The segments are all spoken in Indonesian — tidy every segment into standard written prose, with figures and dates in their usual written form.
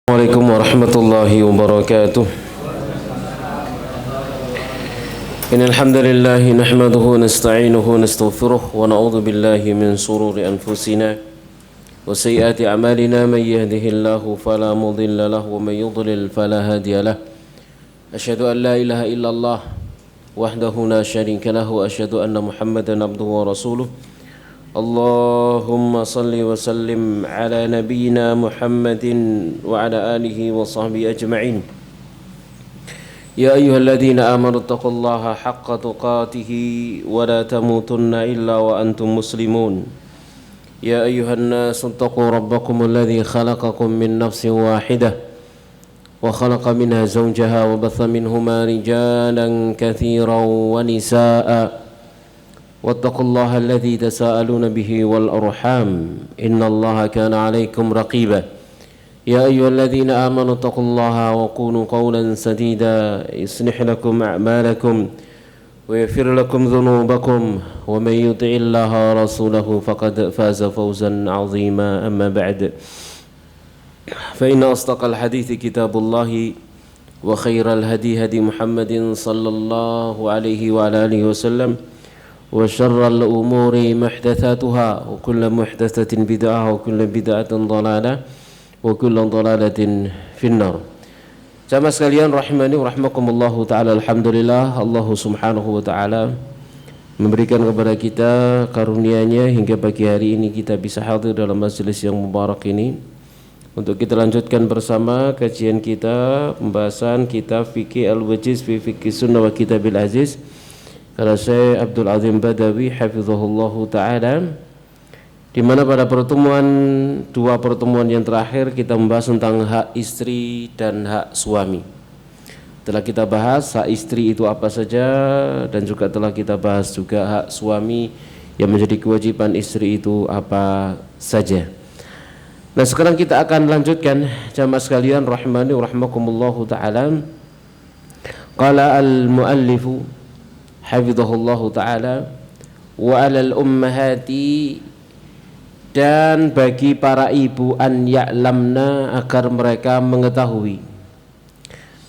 Assalamualaikum warahmatullahi wabarakatuh. Innal hamdalillah nahmaduhu wa nasta'inuhu wa nastaghfiruh wa na'udzu billahi min shururi anfusina wa sayyiati a'malina man yahdihillahu fala mudilla lahu wa man yudlil fala hadiya lahu. Asyhadu an la ilaha illallah wahdahu la syarika lahu wa asyhadu anna Muhammadan abduhu wa rasuluh. Allahumma salli wa sallim ala nabiyyina Muhammadin wa ala alihi wa sahbihi ajma'in. Ya ayyuhalladzina amanu taqullaha haqqa tuqatih wa la tamutunna illa wa antum muslimun. Ya ayyuhan nasu taqu rabbakum alladzi khalaqakum min nafsin wahidah wa khalaqa minha zawjaha wa batha minhuma rijalan katsiran wa nisaa'a. واتقوا الله الذي تساءلون به والأرحام إن الله كان عليكم رقيبا يا أيها الذين آمنوا اتقوا الله وقولوا قولا سديدا يصلح لكم أعمالكم ويغفر لكم ذنوبكم ومن يطع الله ورسوله فقد فاز فوزا عظيما أما بعد فإن أصدق الحديث كتاب الله وخير الهدي هدي محمد صلى الله عليه وعلى آله وسلم وشر الأمور محدثاتها وكل محدثة بدعة وكل بدعة ضلالة وكل ضلالة في النار. Jamaah sekalian rahimani wa rahmakumullahu taala, alhamdulillah Allah Subhanahu wa taala memberikan kepada kita karunia-Nya hingga pagi hari ini kita bisa hadir dalam majelis yang mubarak ini untuk kita lanjutkan bersama kajian kita pembahasan kitab Fiqh Al-Wajiz fi Fiqh Sunnah wa Kitabil Aziz karena Syekh Abdul Azim Badawi hafizahullahu ta'ala, di mana pada dua pertemuan yang terakhir kita membahas tentang hak istri dan hak suami. Telah kita bahas hak istri itu apa saja dan juga telah kita bahas juga hak suami yang menjadi kewajiban istri itu apa saja. Nah, sekarang kita akan lanjutkan jamaah sekalian rahimani wa rahmakumullahu ta'ala. Qala al-muallifu hafizahullahu ta'ala wa alal ummahati, dan bagi para ibu an ya'lamna, agar mereka mengetahui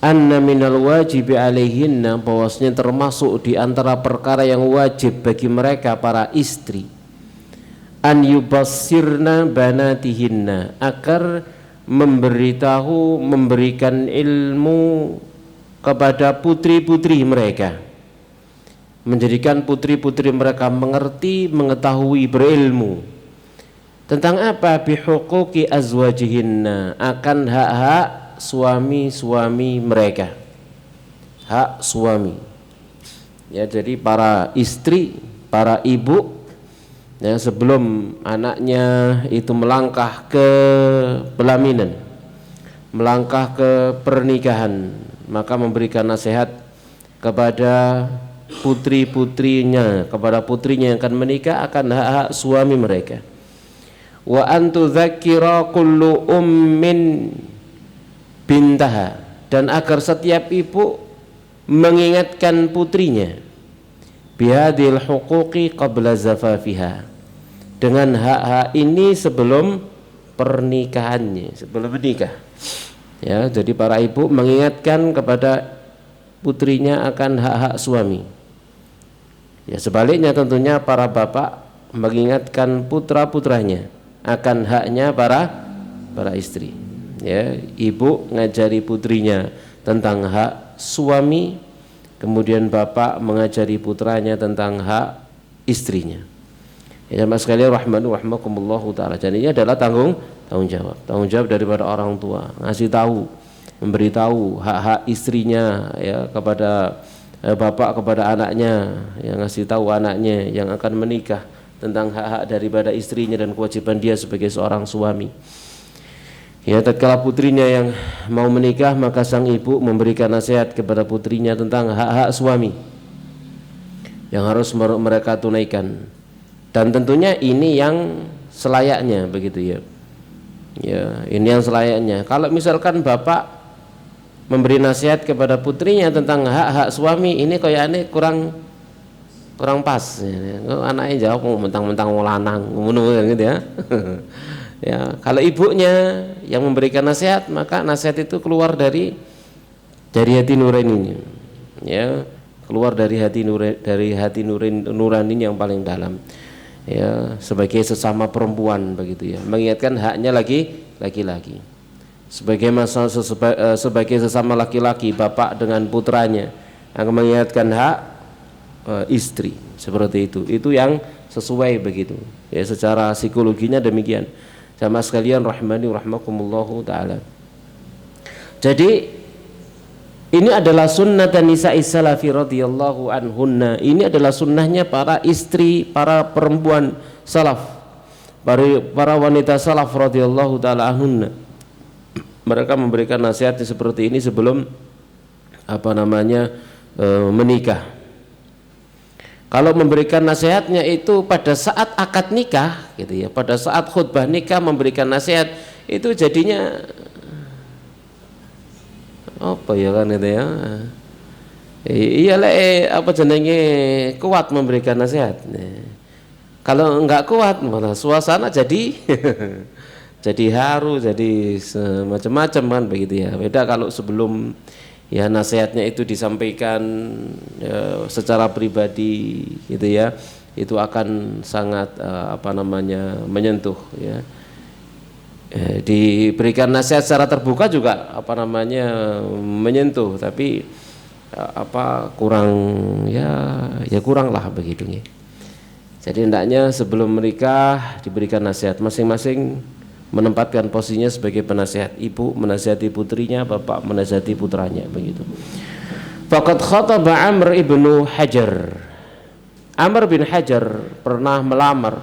anna minal wajibi alaihinna, bahwasanya termasuk di antara perkara yang wajib bagi mereka para istri, an yubassirna banatihinna, agar memberitahu, memberikan ilmu kepada putri-putri mereka, menjadikan putri-putri mereka mengerti, mengetahui, berilmu tentang apa? Bihuquqi azwajihinna, akan hak-hak suami-suami mereka, hak suami. Ya, jadi para istri, para ibu, ya, sebelum anaknya itu melangkah ke pelaminan, melangkah ke pernikahan, maka memberikan nasihat kepada putri-putrinya, kepada putrinya yang akan menikah akan hak-hak suami mereka. Wa antu dzakira kullu ummin bintaha, dan agar setiap ibu mengingatkan putrinya bihadil huquqi qabla zafafiha, dengan hak-hak ini sebelum pernikahannya, sebelum menikah. Ya, jadi para ibu mengingatkan kepada putrinya akan hak-hak suami. Ya, sebaliknya tentunya para bapak mengingatkan putra-putranya akan haknya para istri. Ya, ibu ngajari putrinya tentang hak suami, kemudian bapak mengajari putranya tentang hak istrinya. Ya, jamaah sekalian rahmanu rahmakumullahu taala. Dan ini adalah tanggung jawab daripada orang tua, ngasih tahu, memberitahu hak-hak istrinya, ya, kepada bapak kepada anaknya, yang ngasih tahu anaknya yang akan menikah tentang hak-hak daripada istrinya dan kewajiban dia sebagai seorang suami. Ya, tatkala putrinya yang mau menikah, maka sang ibu memberikan nasihat kepada putrinya tentang hak-hak suami yang harus mereka tunaikan. Dan tentunya ini yang selayaknya, begitu ya. Ya, ini yang selayaknya. Kalau misalkan bapak memberi nasihat kepada putrinya tentang hak-hak suami, ini kayaknya kurang pas. Anaknya jawab mentang-mentang mau lanang, gitu ya. Ya, kalau ibunya yang memberikan nasihat, maka nasihat itu keluar dari hati nuraninya. Ya, keluar dari hati nurani yang paling dalam. Ya, sebagai sesama perempuan begitu ya. Mengingatkan haknya laki-laki. Sebagai sesama laki-laki, bapak dengan putranya akan mengingatkan hak istri, seperti itu yang sesuai begitu ya, secara psikologinya demikian. Jamaah sekalian rahimani rahmakumullahu taala. Jadi ini adalah sunnatan nisa'i salafi radhiyallahu anhunna. Ini adalah sunnahnya para istri, para perempuan salaf, para wanita salaf radhiyallahu taala anhunna. Mereka memberikan nasihat seperti ini sebelum menikah. Kalau memberikan nasihatnya itu pada saat akad nikah gitu ya, pada saat khutbah nikah memberikan nasihat, itu jadinya apa ya kan itu ya. Iyalah apa jenenge kuat memberikan nasihat. Kalau enggak kuat malah suasana jadi jadi haru, jadi macam-macam kan begitu ya. Beda kalau sebelum ya nasihatnya itu disampaikan ya, secara pribadi gitu ya, itu akan sangat menyentuh ya. Diberikan nasihat secara terbuka juga menyentuh, tapi kurang lah begitu ya. Jadi hendaknya sebelum menikah diberikan nasihat, masing-masing menempatkan posisinya sebagai penasihat. Ibu menasihati putrinya, bapak menasihati putranya begitu. Faqad khataba Amr ibnu Hajar. Amr bin Hajar pernah melamar.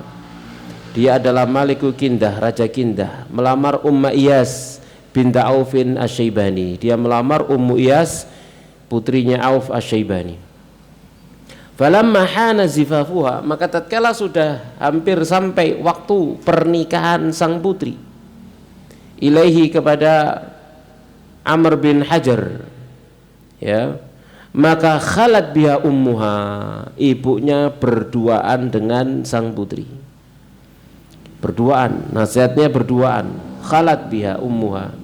Dia adalah Maliku Kindah, Raja Kindah, melamar Ummu Iyas binti Aufin Asy-Syaibani. Dia melamar Ummu Iyas, putrinya Auf Asy-Syaibani. Falamma hana zifafuha, maka tatkala sudah hampir sampai waktu pernikahan sang putri, ilaihi kepada Amr bin Hajar, ya, maka khalat biha ummuha, ibunya berduaan dengan sang putri. Berduaan, nasihatnya berduaan. Khalat biha ummuha,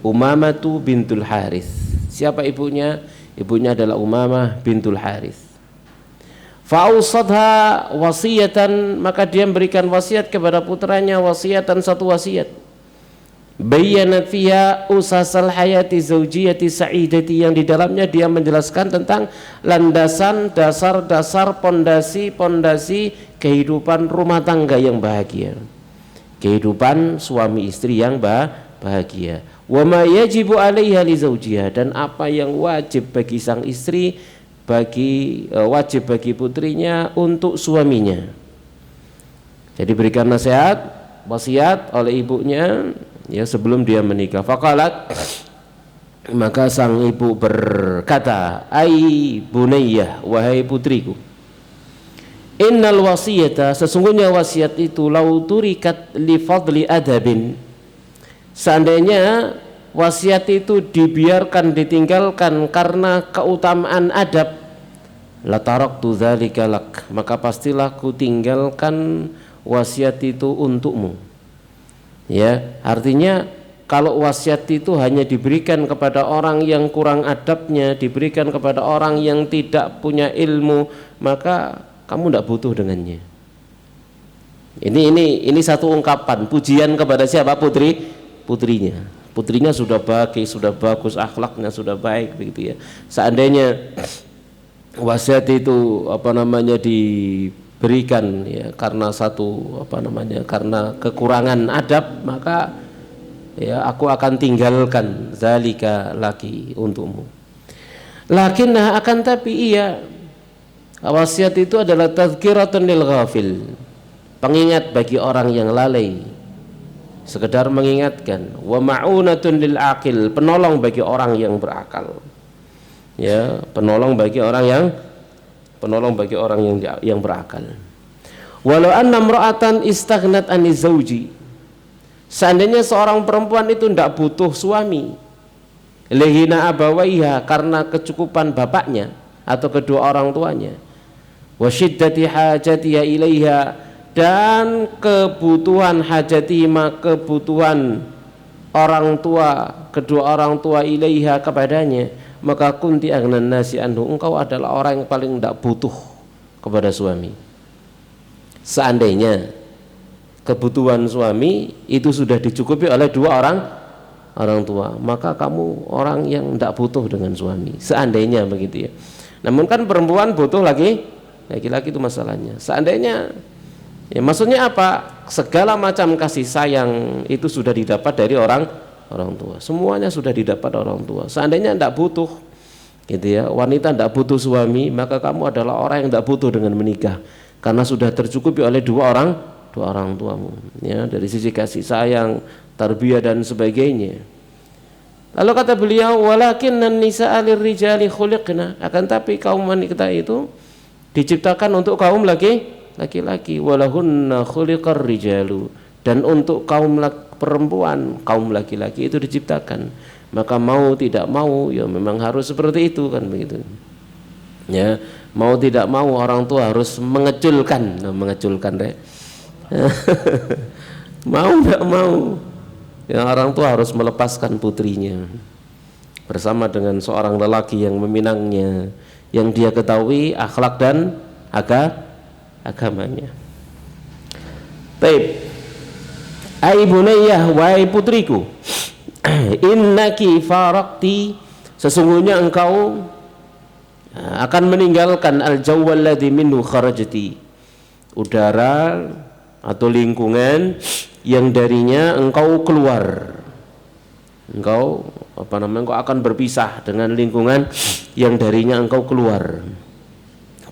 Umamatu bintul Harith. Siapa ibunya? Ibunya adalah Umamah bintul Harith. Fa'ausadha wasiyatan, maka dia memberikan wasiat kepada putranya, wasiatan, satu wasiat. Bayyanat fiha usasal hayati zaujiyati sa'idati, yang di dalamnya dia menjelaskan tentang landasan, dasar-dasar, pondasi kehidupan rumah tangga yang bahagia, kehidupan suami istri yang bahagia. Wa ma yajibu 'alaiha li zaujiha, dan apa yang wajib bagi sang istri, wajib bagi putrinya untuk suaminya. Jadi berikan nasihat, wasiat oleh ibunya ya sebelum dia menikah. Faqalat, maka sang ibu berkata, ai bunayyah, wahai putriku, innal wasiyata, sesungguhnya wasiat itu, lau turikat li fadli adabin, seandainya wasiat itu dibiarkan, ditinggalkan karena keutamaan adab, la taraktu dzalika lak, maka pastilah ku tinggalkan wasiat itu untukmu. Ya, artinya kalau wasiat itu hanya diberikan kepada orang yang kurang adabnya, diberikan kepada orang yang tidak punya ilmu, maka kamu tidak butuh dengannya. Ini satu ungkapan pujian kepada siapa? Putrinya. Putrinya sudah bagus, akhlaknya sudah baik begitu ya. Seandainya wasiat itu diberikan ya karena karena kekurangan adab, maka ya aku akan tinggalkan zalika laki untukmu. Lakinnah, akan tapi iya, wasiat itu adalah tazkiratun lil ghafil, pengingat bagi orang yang lalai, sekedar mengingatkan. Wa ma'unatun lil aqil, penolong bagi orang yang berakal. Ya, penolong bagi orang yang berakal. Walau anna imra'atan istaghnat ani zauji, seandainya seorang perempuan itu tidak butuh suami, lehina abawaiha, karena kecukupan bapaknya atau kedua orang tuanya, wa syiddati hajatiha ilaiha, dan kebutuhan hajatima, kebutuhan orang tua, kedua orang tua ilaiha kepadanya, maka kunti aghnan nasi anhu, engkau adalah orang yang paling tidak butuh kepada suami. Seandainya kebutuhan suami itu sudah dicukupi oleh dua orang tua, maka kamu orang yang tidak butuh dengan suami. Seandainya begitu ya. Namun kan perempuan butuh laki-laki itu masalahnya. Seandainya, ya maksudnya apa? Segala macam kasih sayang itu sudah didapat dari orang tua. Semuanya sudah didapat orang tua. Seandainya tidak butuh, gitu ya, wanita tidak butuh suami, maka kamu adalah orang yang tidak butuh dengan menikah, karena sudah tercukupi oleh dua orang tuamu. Ya, dari sisi kasih sayang, tarbiyah dan sebagainya. Lalu kata beliau, walakinnan nisa'a lirrijali khuliqna, akan tapi kaum wanita itu diciptakan untuk kaum laki-laki, walahunna khuliqar rijalu, dan untuk kaum perempuan, kaum laki-laki itu diciptakan. Maka mau tidak mau ya memang harus seperti itu kan begitu. Ya, mau tidak mau orang tua harus mengeculkan deh. Mau tidak mau ya orang tua harus melepaskan putrinya bersama dengan seorang lelaki yang meminangnya, yang dia ketahui akhlak dan agamanya. Baik, ai bunayyah, wahai putriku, innaki faraqti, sesungguhnya engkau akan meninggalkan al-jawwal ladzi minhu kharajti, udara atau lingkungan yang darinya engkau keluar. Engkau engkau akan berpisah dengan lingkungan yang darinya engkau keluar.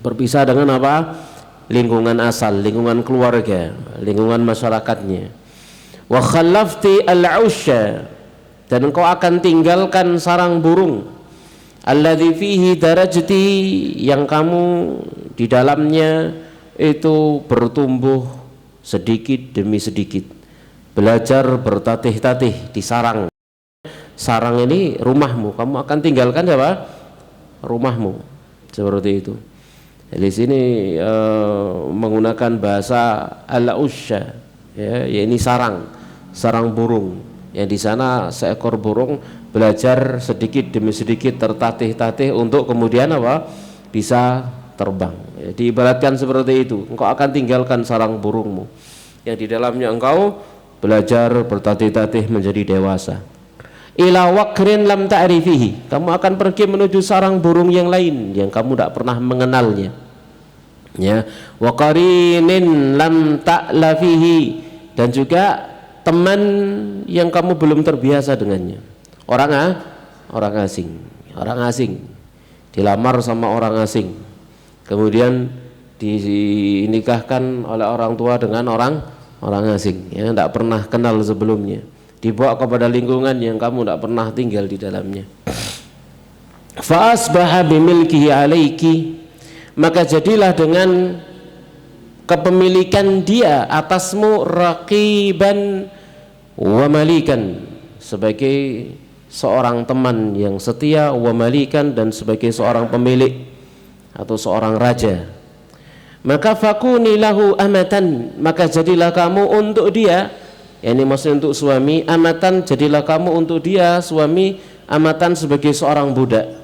Berpisah dengan apa? Lingkungan asal, lingkungan keluarga, lingkungan masyarakatnya. Wa khallafti al-'usha, dan engkau akan tinggalkan sarang burung. Alladzi fihi darajti, yang kamu di dalamnya itu bertumbuh sedikit demi sedikit, belajar bertatih-tatih di sarang. Sarang ini rumahmu, kamu akan tinggalkan apa? Rumahmu, seperti itu. Di sini menggunakan bahasa al-usha, ya, ini sarang burung. Yang di sana seekor burung belajar sedikit demi sedikit tertatih-tatih untuk kemudian apa? Bisa terbang. Ya, diibaratkan seperti itu. Engkau akan tinggalkan sarang burungmu yang di dalamnya engkau belajar bertatih-tatih menjadi dewasa. Ila waqrin lam ta'rifihi, kamu akan pergi menuju sarang burung yang lain yang kamu tidak pernah mengenalnya. Ya, wa qarinin lam ta'lafihi, dan juga teman yang kamu belum terbiasa dengannya. Orang asing dilamar sama orang asing, kemudian dinikahkan oleh orang tua dengan orang asing yang tidak pernah kenal sebelumnya, dibawa kepada lingkungan yang kamu tidak pernah tinggal di dalamnya. Fa asbaha bimilkihi alaiki, maka jadilah dengan kepemilikan dia atasmu raqiban wa malikan, sebagai seorang teman yang setia, wa malikan, dan sebagai seorang pemilik atau seorang raja. Maka fakuni lahu amatan, maka jadilah kamu untuk dia, ini maksudnya untuk suami, amatan, jadilah kamu untuk dia suami, amatan, sebagai seorang budak.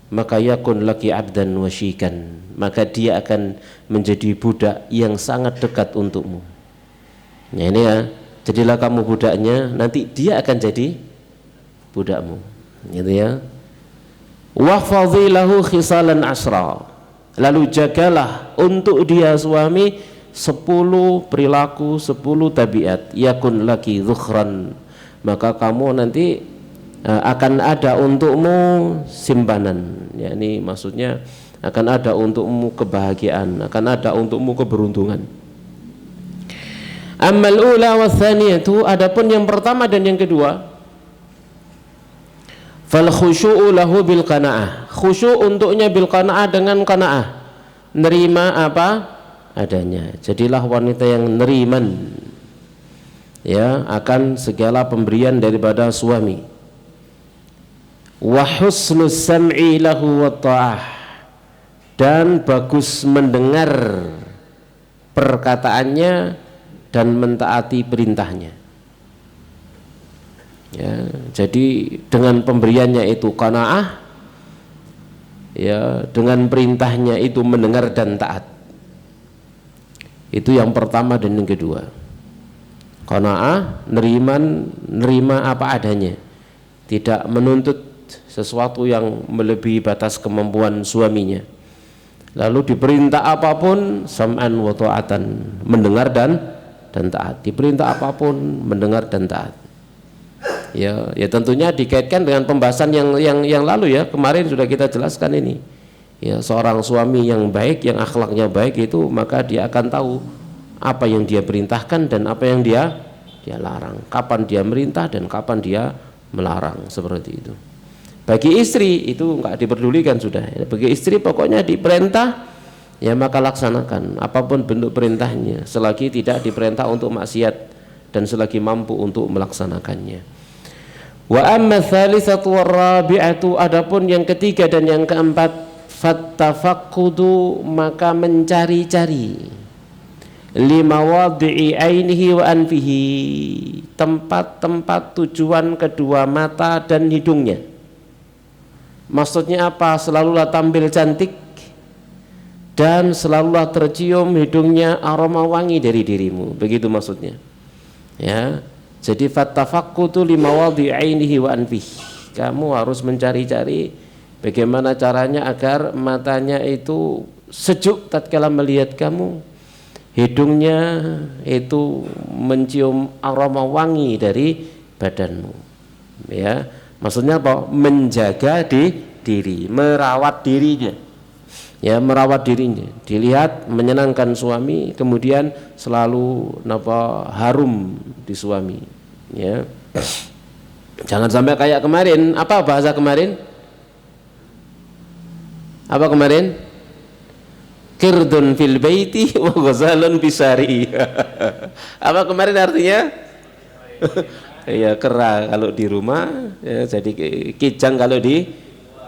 Maka yakun laki abdan wasyikan, maka dia akan menjadi budak yang sangat dekat untukmu. Nah ini ya, jadilah kamu budaknya, nanti dia akan jadi budakmu, gitu ya. Wahfadhi lahu khisalan asra, lalu jagalah untuk dia suami 10 perilaku, 10 tabiat. Yakun laki dhukhran, maka kamu nanti akan ada untukmu simpanan, yakni maksudnya akan ada untukmu kebahagiaan, akan ada untukmu keberuntungan. Ammal ula wa thaniyatu, adapun yang pertama dan yang kedua, fal khusyu'u lahu bil qanaah, khusyuk untuknya bil qanaah, dengan qanaah, nerima apa adanya. Jadilah wanita yang neriman, ya, akan segala pemberian daripada suami. Wa husnus sam'i lahu wa ta'ah, dan bagus mendengar perkataannya dan mentaati perintahnya. Ya, jadi dengan pemberiannya itu qanaah, ya, dengan perintahnya itu mendengar dan taat. Itu yang pertama dan yang kedua. Qanaah, nerima apa adanya, tidak menuntut sesuatu yang melebihi batas kemampuan suaminya. Lalu diperintah apapun sam'an wa ta'atan, mendengar dan taat. Diperintah apapun mendengar dan taat. Ya tentunya dikaitkan dengan pembahasan yang lalu ya, kemarin sudah kita jelaskan ini. Ya, seorang suami yang baik, yang akhlaknya baik itu, maka dia akan tahu apa yang dia perintahkan dan apa yang dia larang, kapan dia merintah dan kapan dia melarang, seperti itu. Bagi istri itu enggak diperdulikan sudah. Bagi istri pokoknya diperintah ya maka laksanakan apapun bentuk perintahnya, selagi tidak diperintah untuk maksiat dan selagi mampu untuk melaksanakannya. Wa amma tsalitsatu warabi'atu, adapun yang ketiga dan yang keempat, fattafaqqudu, maka mencari-cari, limawadhi'i ainihi wa anfihi, tempat-tempat tujuan kedua mata dan hidungnya. Maksudnya apa? Selalulah tampil cantik dan selalulah tercium hidungnya aroma wangi dari dirimu, begitu maksudnya. Ya, jadi fattafaqqudu limawadhi'i ainihi wa anfihi, kamu harus mencari-cari bagaimana caranya agar matanya itu sejuk tatkala melihat kamu, hidungnya itu mencium aroma wangi dari badanmu. Ya, maksudnya apa? Menjaga diri, merawat dirinya. Ya, merawat dirinya, dilihat menyenangkan suami, kemudian selalu harum di suami. Ya, jangan sampai kayak kemarin. Apa bahasa kemarin? Apa kemarin? Kirdun fil baiti wa ghazalun bisari. Apa kemarin artinya? Ya, kera kalau di rumah, ya, jadi kijang kalau di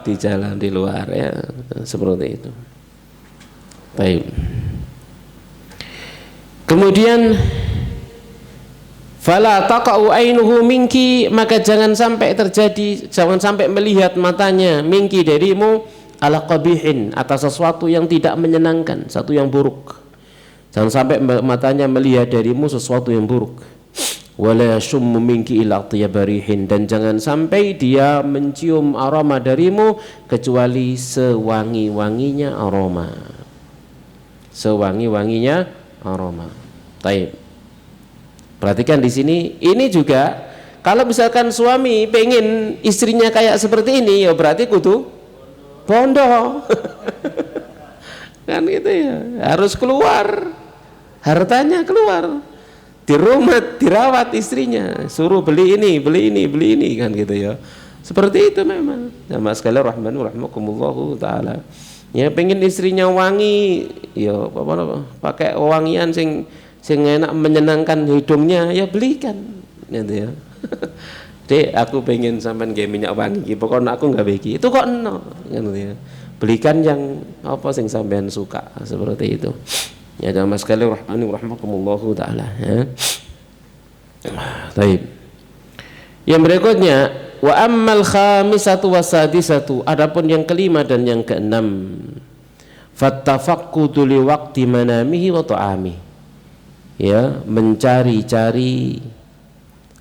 jalan, di luar, ya, seperti itu. Baik. Kemudian fala taqa'u ainuhu minki, maka jangan sampai melihat matanya minki darimu ala qabihin, atas sesuatu yang tidak menyenangkan, satu yang buruk. Jangan sampai matanya melihat darimu sesuatu yang buruk. Wala yashummu minki ila atyabarihin, dan jangan sampai dia mencium aroma darimu kecuali sewangi-wanginya aroma. Sewangi-wanginya aroma. Baik. Perhatikan di sini, ini juga kalau misalkan suami pengen istrinya kayak seperti ini, ya berarti kudu bondo. Kan gitu ya, harus keluar, hartanya keluar, di rumah dirawat istrinya, suruh beli ini kan gitu ya. Seperti itu memang. Jamaah sekalian rahimakumullah taala. Ya, pengen istrinya wangi, ya pakai wangian sing enak menyenangkan hidungnya, ya belikan gitu ya. Dek, aku pengen sampean nggih minyak wangi, pokoknya aku nggak begi. Itu kok eno gitu ya. Belikan yang apa sing sampean suka, seperti itu. Ya, jamaah sekalian rahimakumullah taala, ya. Baik. Yang berikutnya, wa ammal khamisatu wasadisatu, adapun yang kelima dan yang keenam, fattafaqqudu li waqti manamihi wa ta'ami, ya, mencari-cari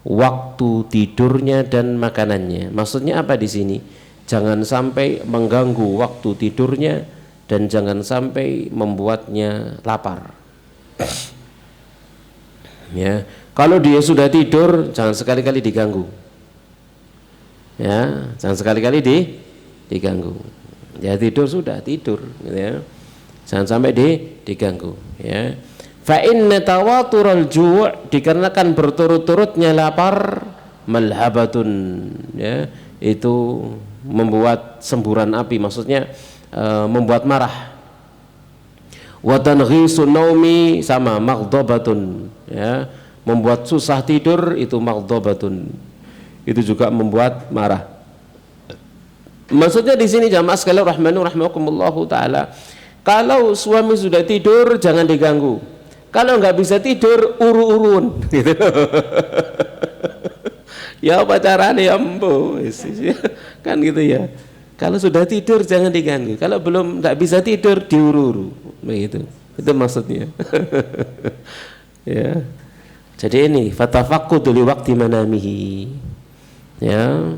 waktu tidurnya dan makanannya. Maksudnya apa di sini? Jangan sampai mengganggu waktu tidurnya dan jangan sampai membuatnya lapar. Ya, kalau dia sudah tidur jangan sekali-kali diganggu. Ya, jangan sekali-kali diganggu. Ya, tidur sudah tidur, gitu ya. Jangan sampai diganggu, ya. Fa inna tawatural ju', dikarenakan berturut-turutnya lapar, malhabatun, ya, itu membuat semburan api, maksudnya membuat marah. Wa tanghisun naumi, sama maghdabatun, ya, membuat susah tidur, itu maghdabatun, itu juga membuat marah. Maksudnya di sini jamaah sekalian rahimakumullah taala, kalau suami sudah tidur jangan diganggu. Kalau nggak bisa tidur, uru-urun gitu. Ya apa caranya ya embo, kan gitu ya. Kalau sudah tidur jangan diganggu. Kalau belum nggak bisa tidur diuru-uru, begitu. Itu maksudnya. Ya. Jadi ini fatafaqqudu li waqti manamihi. Ya.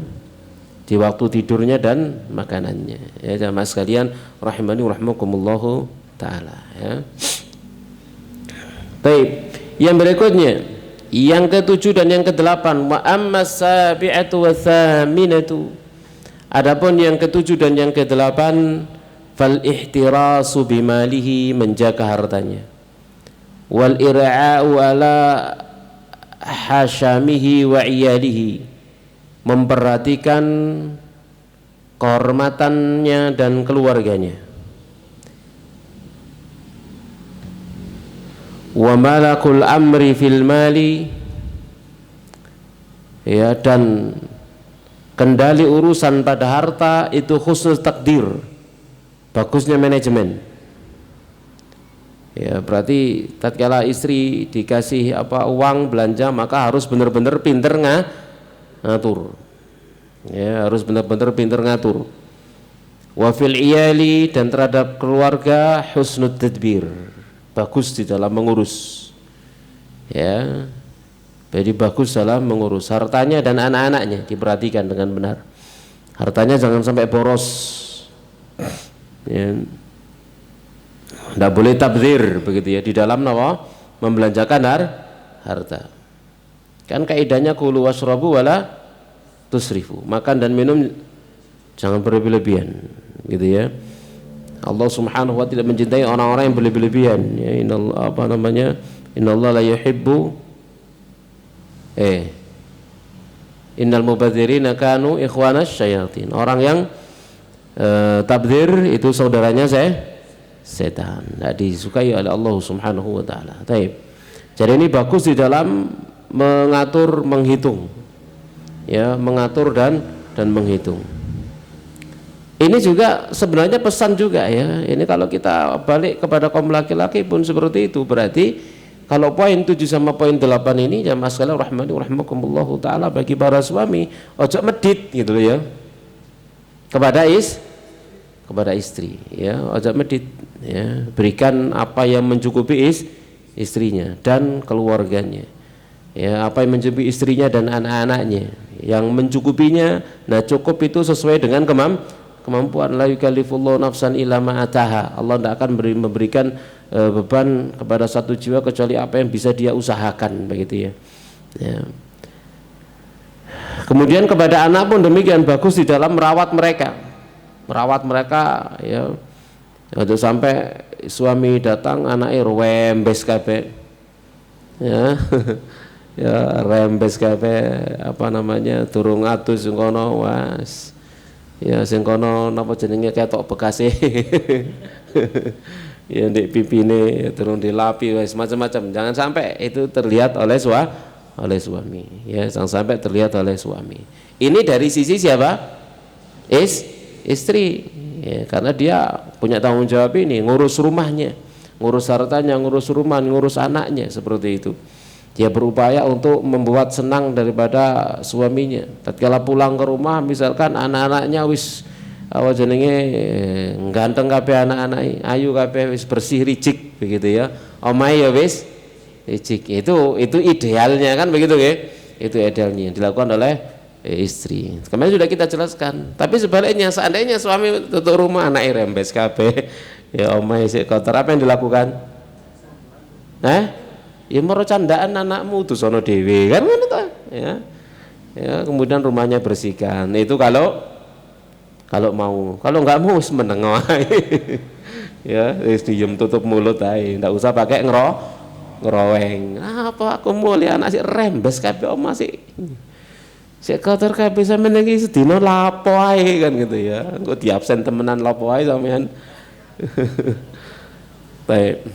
Di waktu tidurnya dan makanannya. Ya jamaah sekalian rahimani rahimakumullahu taala ya. Baik, yang berikutnya yang ke-7 dan yang ke-8 wa ammas sabi'atu wa thaminatu. Adapun yang ke-7 dan yang ke-8 fal ihtirasu bimalihi, menjaga hartanya, wal ir'a'u ala hashamihi wa iyalihi, memperhatikan kehormatannya dan keluarganya, wa malakul amri fil mali, ya, dan kendali urusan pada harta itu husnul takdir, bagusnya manajemen. Ya, berarti tatkala istri dikasih uang belanja, maka harus benar-benar pinter ngatur. Ya, harus benar-benar pinter ngatur. Wa fil iyali, dan terhadap keluarga husnul tadbir, bagus di dalam mengurus. Ya. Jadi bagus dalam mengurus hartanya dan anak-anaknya, diperhatikan dengan benar. Hartanya jangan sampai boros. Ya. Tidak boleh tabdzir begitu ya di dalam membelanjakan harta. Kan kaidahnya kulu washrabu wala tusrifu, makan dan minum jangan berlebihan gitu ya. Allah Subhanahu wa taala tidak mencintai orang-orang yang berlebihan ya. Innallaha la yuhibbu innal mubadzirina kanu ikhwanas syayatin. Orang yang tabdzir itu saudaranya setan, tidak disukai oleh Allah Subhanahu wa taala. Baik. Jadi ini bagus di dalam mengatur, menghitung. Ya, mengatur dan menghitung. Ini juga sebenarnya pesan juga ya. Ini kalau kita balik kepada kaum laki-laki pun seperti itu. Berarti kalau poin 7 sama poin 8 ini jamaah sekalian rahmani rahimakumullahu taala, bagi para suami ojo medit gitu loh ya. Kepada istri ya, ojo medit ya. Berikan apa yang mencukupi istrinya dan keluarganya. Ya, apa yang mencukupi istrinya dan anak-anaknya, yang mencukupinya, nah cukup itu sesuai dengan kemampuan. La yukallifullahu nafsan illa ma ataha. Allah tidak akan memberikan beban kepada satu jiwa kecuali apa yang bisa dia usahakan begitu ya. Ya. Kemudian kepada anak pun demikian, bagus di dalam merawat mereka ya. Untuk sampai suami datang anaknya rembes kabeh ya. Ya rembes kabeh durung atus sing kono was. Ya sing kono napa jenenge ketok bekase. Ya ndek pipine durung dilapi wis macam-macam. Jangan sampai itu terlihat oleh suami. Ya, jangan sampai terlihat oleh suami. Ini dari sisi siapa? Istri. Ya, karena dia punya tanggung jawab ini, ngurus rumahnya, ngurus hartanya, ngurus rumah, ngurus anaknya, seperti itu. Dia berupaya untuk membuat senang daripada suaminya. Tatkala pulang ke rumah misalkan anak-anaknya wis ganteng kabeh, anak-anak ayu kabeh, wis bersih ricik begitu ya. Omahe ya wis ricik. Itu idealnya kan begitu ya. Itu idealnya yang dilakukan oleh istri. Kemarin sudah kita jelaskan. Tapi sebaliknya, seandainya suami tutup rumah anaknya rembes kabeh, ya omahe sik kotor, apa yang dilakukan? Ya moro candaan anakmu tuh sono dewe kan ngono ta ya. Ya, kemudian rumahnya bersihkan. Itu kalau mau. Kalau enggak mau wis meneng wae. Ya, wis diem tutup mulut ae, enggak usah pakai ngeroweng. Apa aku mulai anak sik rembes kabeh omah sik. Sik kotor kabeh sampeyan iki sedina lapo ae kan gitu ya. Engko diabsen temenan lapo ae sampean. Baik.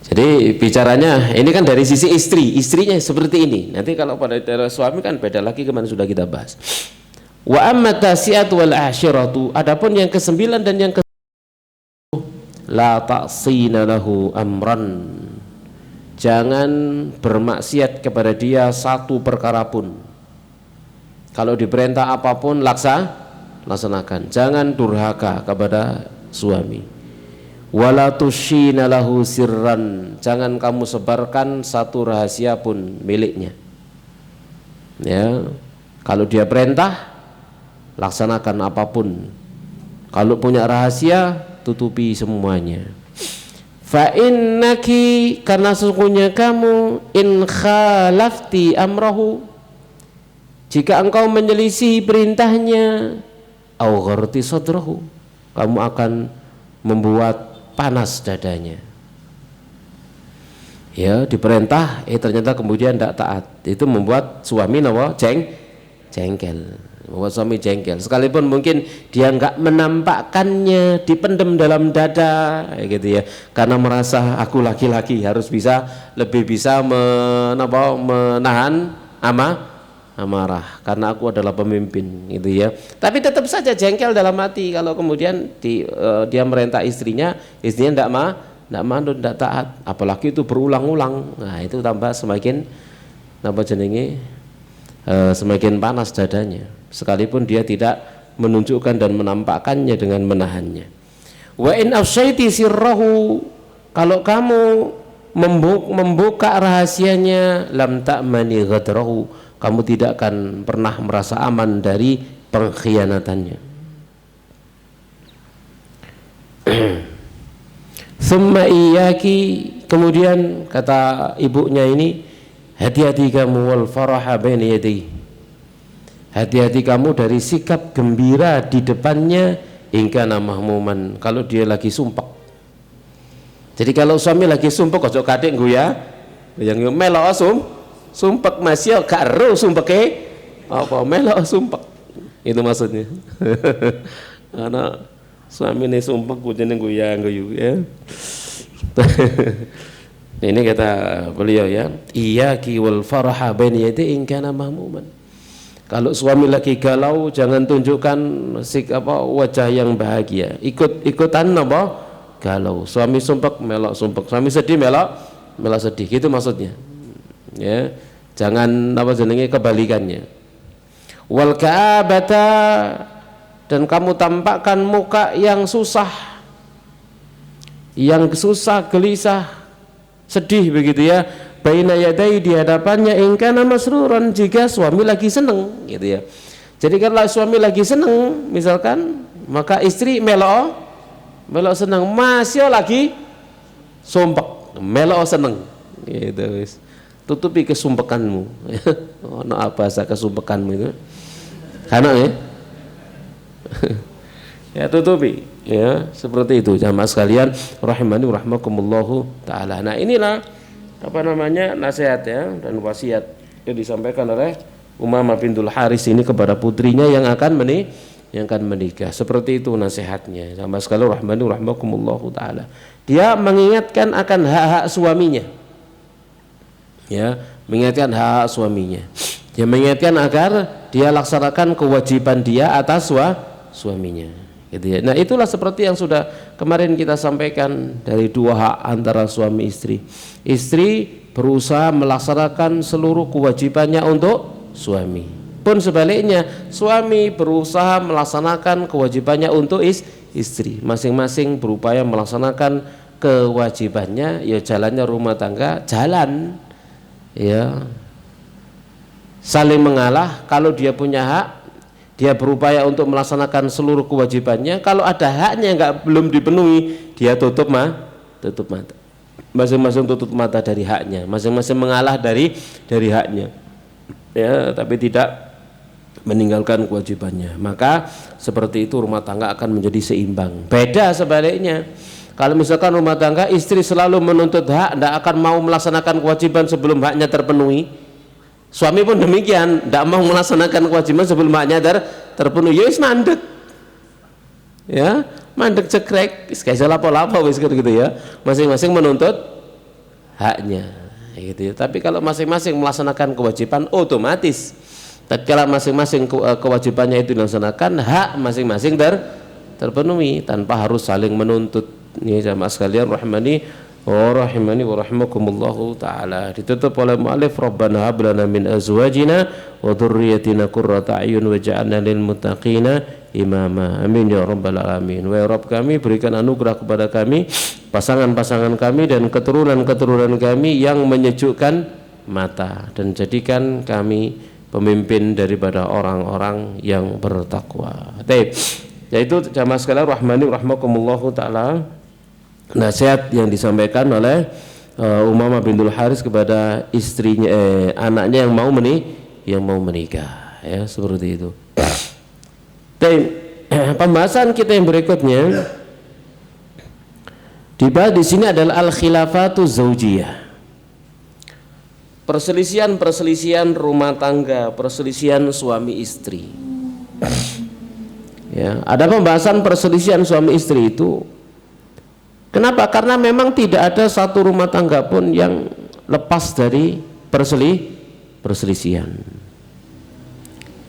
Jadi bicaranya ini kan dari sisi istrinya seperti ini. Nanti kalau pada suami kan beda lagi, kemarin sudah kita bahas. Wa amma tasi'atu wal ashiratu, adapun yang ke-9 dan yang ke-10 la ta'sina lahu amran, jangan bermaksiat kepada dia satu perkara pun. Kalau diperintah apapun laksanakan. Jangan durhaka kepada suami. Wala tushina lahu sirran, jangan kamu sebarkan satu rahasia pun miliknya. Ya, kalau dia perintah laksanakan apapun. Kalau punya rahasia tutupi semuanya. Fa innaki, karena sesungguhnya kamu, in khalafti amrahu, jika engkau menyelisihi perintahnya, au gharti sadrahu, kamu akan membuat panas dadanya. Ya, diperintah ternyata kemudian tidak taat, itu membuat suami jengkel. Membuat suami jengkel, sekalipun mungkin dia enggak menampakkannya, dipendam dalam dada gitu ya, karena merasa aku laki-laki harus lebih bisa menahan amarah karena aku adalah pemimpin gitu ya. Tapi tetap saja jengkel dalam hati kalau kemudian dia merintah istrinya enggak manut, enggak taat, apalagi itu berulang-ulang. Nah, itu tambah semakin semakin panas dadanya, sekalipun dia tidak menunjukkan dan menampakkannya dengan menahannya. Wa in afsyaiti sirrahu, kalau kamu membuka rahasianya, lam ta'mani ghadrahu, kamu tidak akan pernah merasa aman dari pengkhianatannya. Thumma iyyaki, kemudian kata ibunya ini, hati-hati kamu wal faraha baina yadayhi, hati-hati kamu dari sikap gembira di depannya, ingkana mahmuman, kalau dia lagi sumpek. Jadi kalau suami lagi sumpek ojo kadek guya yang melok sumpek masih gak ero sumpeke apa melok sumpek, itu maksudnya. Karena suami ini sumpek bojone guya ya. Ini kata beliau ya, iyyaki wal faraha baina yadayhi in kana mahmuman. Kalau suami lagi galau, jangan tunjukkan wajah yang bahagia. Ikutan galau. Suami sumpek melok sumpek, suami sedih melok sedih. Gitu maksudnya. Ya, jangan kebalikannya. Wal ka'abata, dan kamu tampakkan muka yang susah, gelisah, sedih begitu ya, baina yadai, di hadapannya, in kana masruran, jika suami lagi seneng gitu ya. Jadi kalau suami lagi seneng misalkan, maka istri melok seneng, masih lagi sumpek melok seneng gitu. Tutupi kesumpekanmu. Ono apa bahasa kesumpekanmu itu? Karena ya ya tutupi ya, seperti itu jamaah sekalian rahimani rahmakumullahu taala. Nah, inilah nasihat ya dan wasiat yang disampaikan oleh Umamah bintul Haris ini kepada putrinya yang akan menikah. Seperti itu nasihatnya jamaah sekalian rahimani rahmakumullahu taala. Dia mengingatkan akan hak-hak suaminya. Ya, mengingatkan hak suaminya. Dia mengingatkan agar dia laksanakan kewajiban dia atas suaminya. Gitu ya. Nah, itulah seperti yang sudah kemarin kita sampaikan dari dua hak antara suami istri. Istri berusaha melaksanakan seluruh kewajibannya untuk suami. Pun sebaliknya, suami berusaha melaksanakan kewajibannya untuk istri. Masing-masing berupaya melaksanakan kewajibannya. Ya, jalannya rumah tangga jalan. Ya, saling mengalah. Kalau dia punya hak, dia berupaya untuk melaksanakan seluruh kewajibannya. Kalau ada haknya belum dipenuhi, dia tutup mata. Masing-masing tutup mata dari haknya, masing-masing mengalah dari haknya. Ya, tapi tidak meninggalkan kewajibannya. Maka seperti itu rumah tangga akan menjadi seimbang. Beda sebaliknya. Kalau misalkan rumah tangga istri selalu menuntut hak, tidak akan mau melaksanakan kewajiban sebelum haknya terpenuhi. Suami pun demikian, tidak mau melaksanakan kewajiban sebelum haknya terpenuhi. Ya wis mandek. Ya, mandek cekrek, wis lapo-lapo wis gitu ya. Masing-masing menuntut haknya. Gitu ya. Tapi kalau masing-masing melaksanakan kewajiban, otomatis tatkala masing-masing kewajibannya itu dilaksanakan, hak masing-masing terpenuhi tanpa harus saling menuntut. Ini jamaah sekalian rahimani wa rahimakumullahu taala. Ditutup oleh muallif, Rabbana hab lana min azwajina wa dhurriyyatina qurrata a'yun waj'alna lil muttaqina imama. Amin ya rabbal alamin. Wa ya Rabb kami, berikan anugerah kepada kami, pasangan-pasangan kami dan keturunan-keturunan kami yang menyejukkan mata, dan jadikan kami pemimpin daripada orang-orang yang bertakwa. Baik. Yaitu jamaah sekalian rahmani rahimakumullahu taala, nasihat yang disampaikan oleh Umamah bintul Haris kepada istrinya, anaknya yang mau menikah, ya, seperti itu. Dan pembahasan kita yang berikutnya dibahas di sini adalah al-khilafatu zaujiyah. Perselisihan rumah tangga, perselisihan suami istri. Ya, ada pembahasan perselisihan suami istri itu. Kenapa? Karena memang tidak ada satu rumah tangga pun yang lepas dari perselisihan.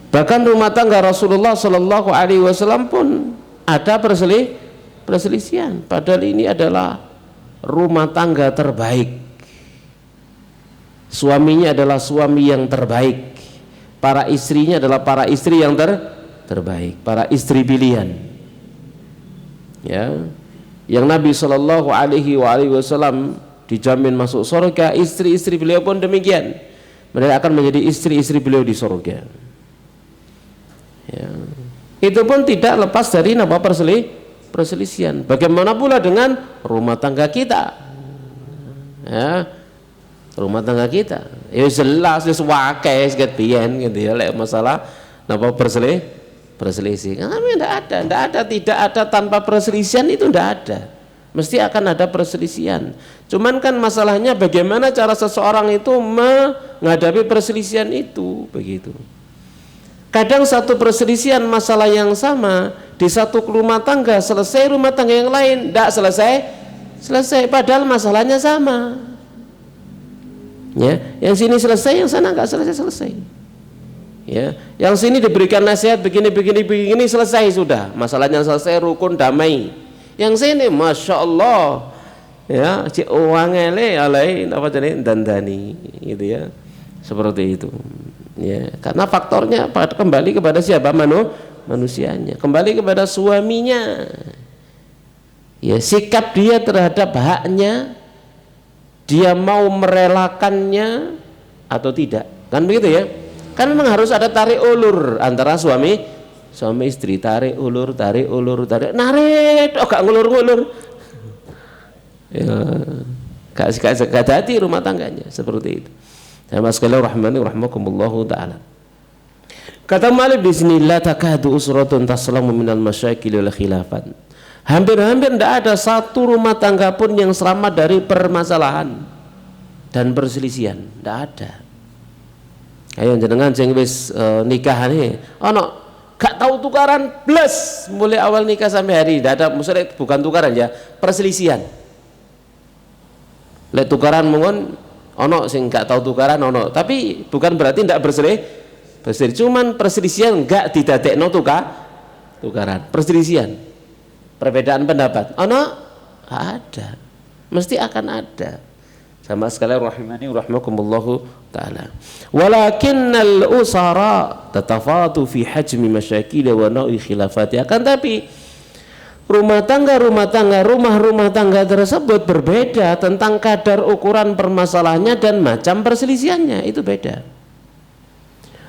Bahkan rumah tangga Rasulullah Shallallahu Alaihi Wasallam pun ada perselisihan. Padahal ini adalah rumah tangga terbaik. Suaminya adalah suami yang terbaik. Para istrinya adalah para istri yang terbaik. Para istri pilihan. Ya. Yang Nabi Shallallahu Alaihi Wasallam dijamin masuk surga, istri-istri beliau pun demikian. Mereka akan menjadi istri-istri beliau di surga. Ya. Itu pun tidak lepas dari perselisihan. Bagaimana pula dengan rumah tangga kita? Ya. Rumah tangga kita, ya jelas wis wakai sekat pian gitu ya, lek masalah napa perselisih. Kami tidak ada tanpa perselisihan, itu tidak ada. Mesti akan ada perselisihan. Cuman kan masalahnya bagaimana cara seseorang itu menghadapi perselisihan itu, begitu. Kadang satu perselisihan masalah yang sama di satu rumah tangga selesai, rumah tangga yang lain tidak selesai padahal masalahnya sama. Ya, yang sini selesai, yang sana nggak selesai. Ya, yang sini diberikan nasihat begini selesai sudah, masalahnya selesai, rukun damai. Yang sini masya Allah, ya, cik uangele alai apa jadi dandani, gitu ya, seperti itu. Ya, karena faktornya kembali kepada siapa? Manusianya, kembali kepada suaminya. Ya, sikap dia terhadap haknya, dia mau merelakannya atau tidak, kan begitu ya. Kan memang harus ada tarik ulur antara suami istri, tarik ulur, narik, gak ngulur-ngulur, ya, gak hati rumah tangganya, seperti itu. Sama sekali rahmani rahimakumullahu taala. Kata Malik di sini, la takadu usratun taslamu minal masyakil wal khilafat. Hampir-hampir tidak ada satu rumah tangga pun yang selamat dari permasalahan dan perselisihan, tidak ada. Ayo jenengan sing wis nikah nih, ono gak tahu tukaran plus mulai awal nikah sampai hari, tidak ada, maksudnya bukan tukaran ya, perselisihan. Lek tukaran mungkin ono sing gak tahu tukaran ono, tapi bukan berarti tidak berselisih, cuman perselisihan gak didadekno tukaran, perselisihan. Perbedaan pendapat, ada, mesti akan ada. Sama sekalian rahimani rahimakumullahu taala. Walakinnal usara tatafatu fi hajmi masyakil wa na'i khilafati. Akan tapi rumah tangga tersebut berbeda tentang kadar ukuran permasalahannya dan macam perselisihannya, itu beda.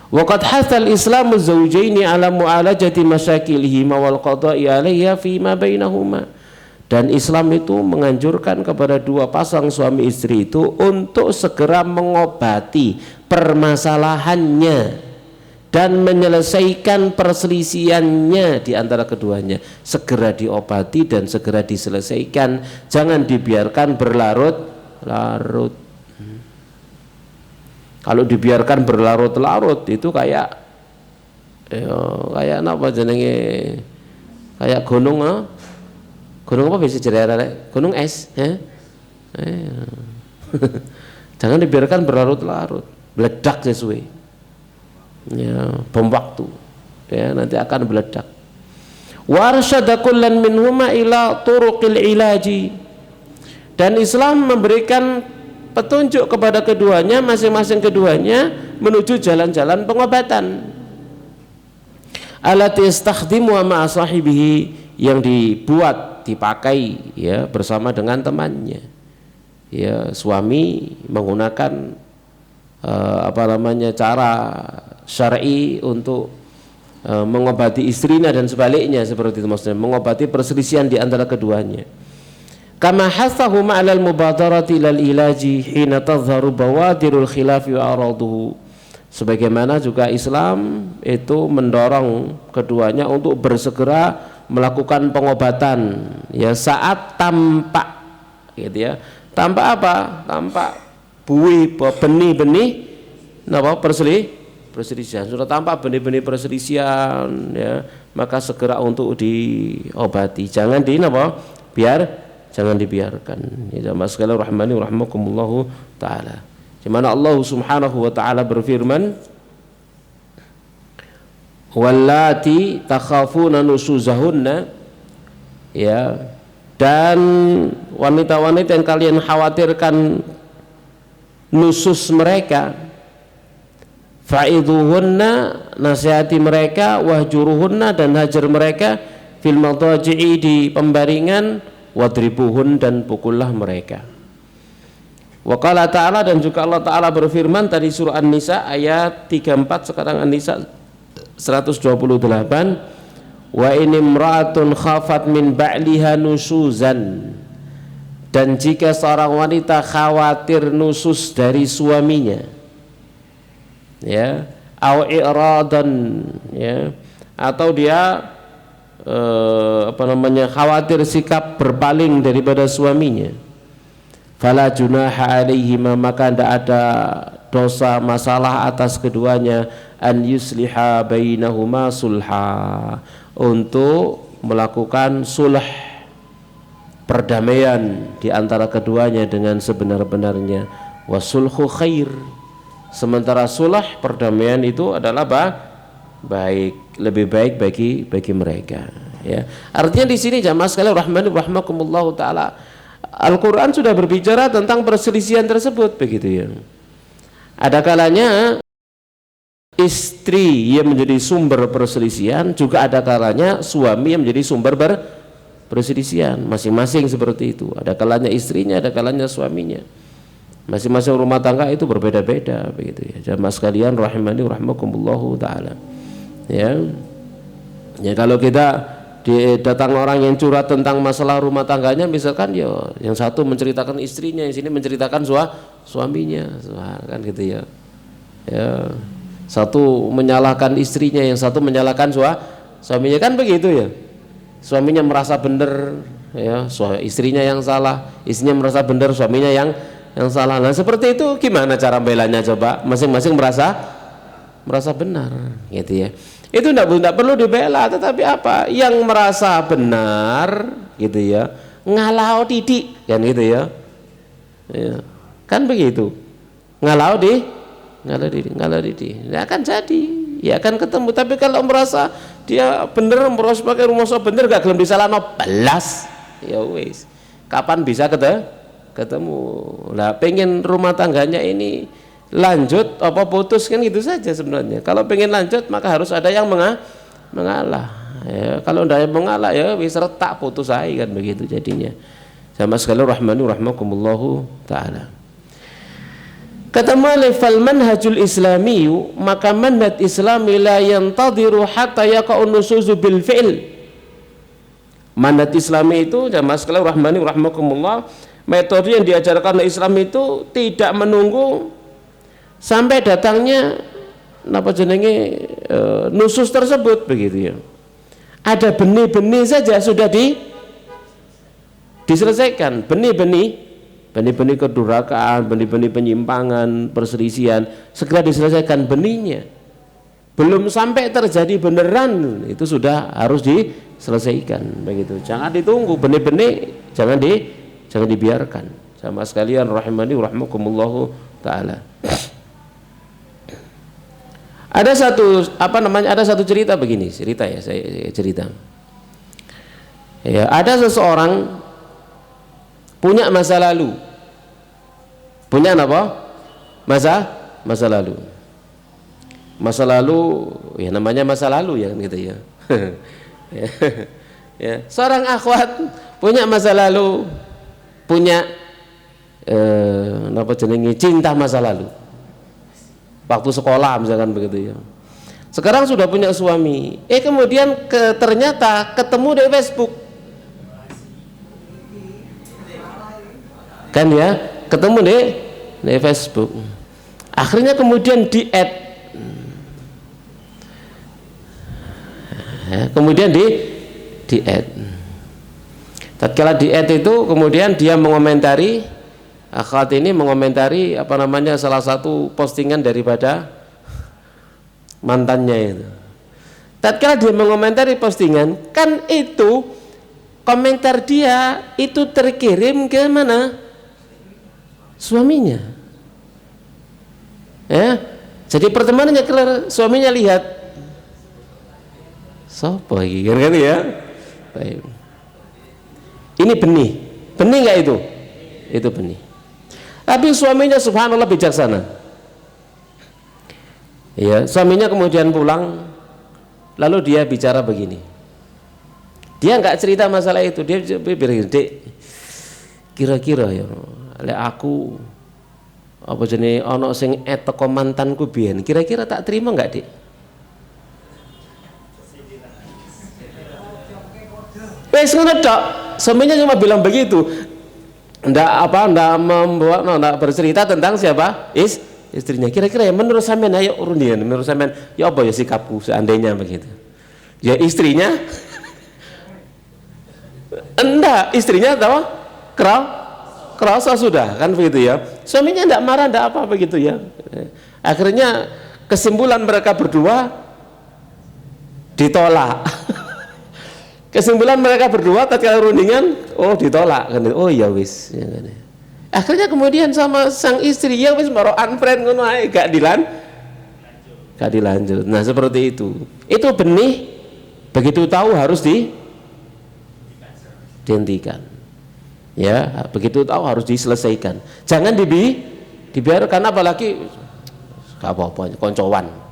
Waqad hathal Islamu zawjaini ala mu'alajati masyakilihima wal qada'i 'alayha fi ma bainahuma. Dan Islam itu menganjurkan kepada dua pasang suami istri itu untuk segera mengobati permasalahannya dan menyelesaikan perselisihannya di antara keduanya. Segera diobati dan segera diselesaikan, jangan dibiarkan berlarut-larut. Kalau dibiarkan berlarut-larut itu kayak apa jenenge, kayak gunung apa bisa jadi gunung es, jangan dibiarkan berlarut-larut, meledak sesuai, ya, bom waktu, ya, nanti akan meledak. Wa arsyada kullan minhuma ila turuqil ilaji, dan Islam memberikan petunjuk kepada keduanya, masing-masing keduanya menuju jalan-jalan pengobatan. Allati yastakhdimu ma'a sahibihi, yang dibuat, dipakai ya bersama dengan temannya. Ya, suami menggunakan cara syar'i untuk mengobati istrinya dan sebaliknya, seperti itu maksudnya, mengobati perselisihan di antara keduanya. Kama hasahu ma'al mubadarati ilal ilaji hina tadhharu bawadirul khilafi wa araduhu, sebagaimana juga Islam itu mendorong keduanya untuk bersegera melakukan pengobatan ya saat tampak gitu ya. Tampak apa? Tampak benih-benih perselisihan. Sudah tampak benih-benih perselisihan ya, maka segera untuk diobati. Jangan jangan dibiarkan. Ya jamaah sekalian rahmani wa rahmakumullah taala. Di mana Allah Subhanahu wa taala berfirman, wallati takhafuna nusuzahunna, ya, dan wanita-wanita yang kalian khawatirkan nusus mereka, fa'idhuhunna, nasihati mereka, wahjuruhunna, dan hajar mereka, fil madaji'i, di pembaringan, wadribuhun, dan pukullah mereka. Wa qala ta'ala, dan juga Allah ta'ala berfirman tadi surah An-Nisa ayat 34, sekarang An-Nisa 128, wa in imra'atun khafat min ba'liha nusuzan, dan jika seorang wanita khawatir nusus dari suaminya, ya, au i'radan, ya, atau dia khawatir sikap berpaling daripada suaminya, fala junaha alaihima, maka tidak ada dosa masalah atas keduanya, an yusliha bainahuma sulha, untuk melakukan sulh, perdamaian di antara keduanya dengan sebenar-benarnya. Wasulhu khair, sementara sulh, perdamaian itu adalah baik, lebih baik bagi mereka, ya. Artinya di sini jamaah sekalian rahmani rahmakumullah taala, Al-Quran sudah berbicara tentang perselisihan tersebut, begitu ya. Ada kalanya istri yang menjadi sumber perselisihan, juga ada kalanya suami yang menjadi sumber perselisihan, masing-masing seperti itu. Ada kalanya istrinya, ada kalanya suaminya. Masing-masing rumah tangga itu berbeda-beda, begitu ya. Jamaah sekalian rahimani rahmakumullahu taala. Ya. Ya, kalau kita datang orang yang curhat tentang masalah rumah tangganya, misalkan ya, yang satu menceritakan istrinya, yang sini menceritakan suaminya, kan gitu ya. Ya. Satu menyalahkan istrinya, yang satu menyalahkan suaminya, kan begitu ya. Suaminya merasa benar, ya, istrinya yang salah, istrinya merasa benar, suaminya yang salah. Nah, seperti itu gimana cara belanya coba? Masing-masing merasa benar, gitu ya. Itu tidak perlu dibela, tetapi apa? Yang merasa benar, gitu ya, ngalau didik, kan gitu ya. Ya. Kan begitu. Ngalau didik. Ya akan jadi, ya akan ketemu. Tapi kalau merasa dia benar, merasa pakai rumah benar, gak gelem disalahno belas, ya wis. Kapan bisa ketemu? Lah pengen rumah tangganya ini lanjut apa putus, kan gitu saja sebenarnya. Kalau pengen lanjut maka harus ada yang mengalah, ya. Kalau tidak yang mengalah, ya wis retak, putus aja, kan begitu jadinya. Sama sekali rahmani rahmakumullahu taala. Kata Malik, fal manhajul islami, maka manhaj islami la yantadiru hatta yaqa'u nusuzu bil fi'l. Manhaj islami itu jamaah sekalian rahmani rahmakumullah, metode yang diajarkan oleh Islam itu tidak menunggu sampai datangnya nusus tersebut, begitu ya. Ada benih-benih saja sudah diselesaikan, benih-benih kedurhakaan, benih-benih penyimpangan, perselisihan, segera diselesaikan benihnya. Belum sampai terjadi beneran, itu sudah harus diselesaikan, begitu. Jangan ditunggu benih-benih, jangan dibiarkan. Sama sekalian rahimani rahmakumullahu taala. Ada satu cerita begini, saya cerita. Ya, ada seseorang punya masa lalu. Punya apa? Masa lalu. Masa lalu, ya namanya masa lalu ya gitu ya. Ya, ya. Seorang akhwat punya masa lalu, punya apa jenenge, cinta masa lalu. Waktu sekolah misalkan begitu ya. Sekarang sudah punya suami. Kemudian ternyata ketemu di Facebook. Kan ya, ketemu di Facebook. Akhirnya kemudian di-add. Kemudian di-add. Tatkala di-add itu kemudian dia mengomentari, akhwat ini mengomentari apa namanya, salah satu postingan daripada mantannya itu. Tatkala dia mengomentari postingan, kan itu komentar dia itu terkirim ke mana? Suaminya. Ya. Jadi pertemanannya kelar, suaminya lihat. Sopo iki kan ya. Baik. Ini benih. Benih enggak itu? Itu benih. Tapi suaminya subhanallah bijaksana. Ya, suaminya kemudian pulang, lalu dia bicara begini. Dia enggak cerita masalah itu, dia berpikir, "Dek, kira-kira ya lek aku apa jenenge ana sing teko mantanku biyen, kira-kira tak terima enggak, Dik?" Wes ngono tok. Suaminya cuma bilang begitu. Ndak bercerita tentang siapa? Istrinya. Kira-kira ya menurut sampean, ayo urundian, menurut sampean ya apa ya sikapku seandainya begitu. Ya istrinya enggak, istrinya tahu kerasa sudah kan begitu ya. Suaminya enggak marah, enggak apa begitu ya. Akhirnya kesimpulan mereka berdua ditolak. Kesimpulan mereka berdua tatkala rundingan, oh ditolak kan. Oh ya wis ya kan. Akhirnya kemudian sama sang istri, ya wis maro unfriend ngono ae, gak dilanjut. Nah seperti itu. Itu benih, begitu tahu harus dihentikan. Ya, begitu tahu harus diselesaikan. Jangan dibiarkan, apalagi gak apa-apa koncoan.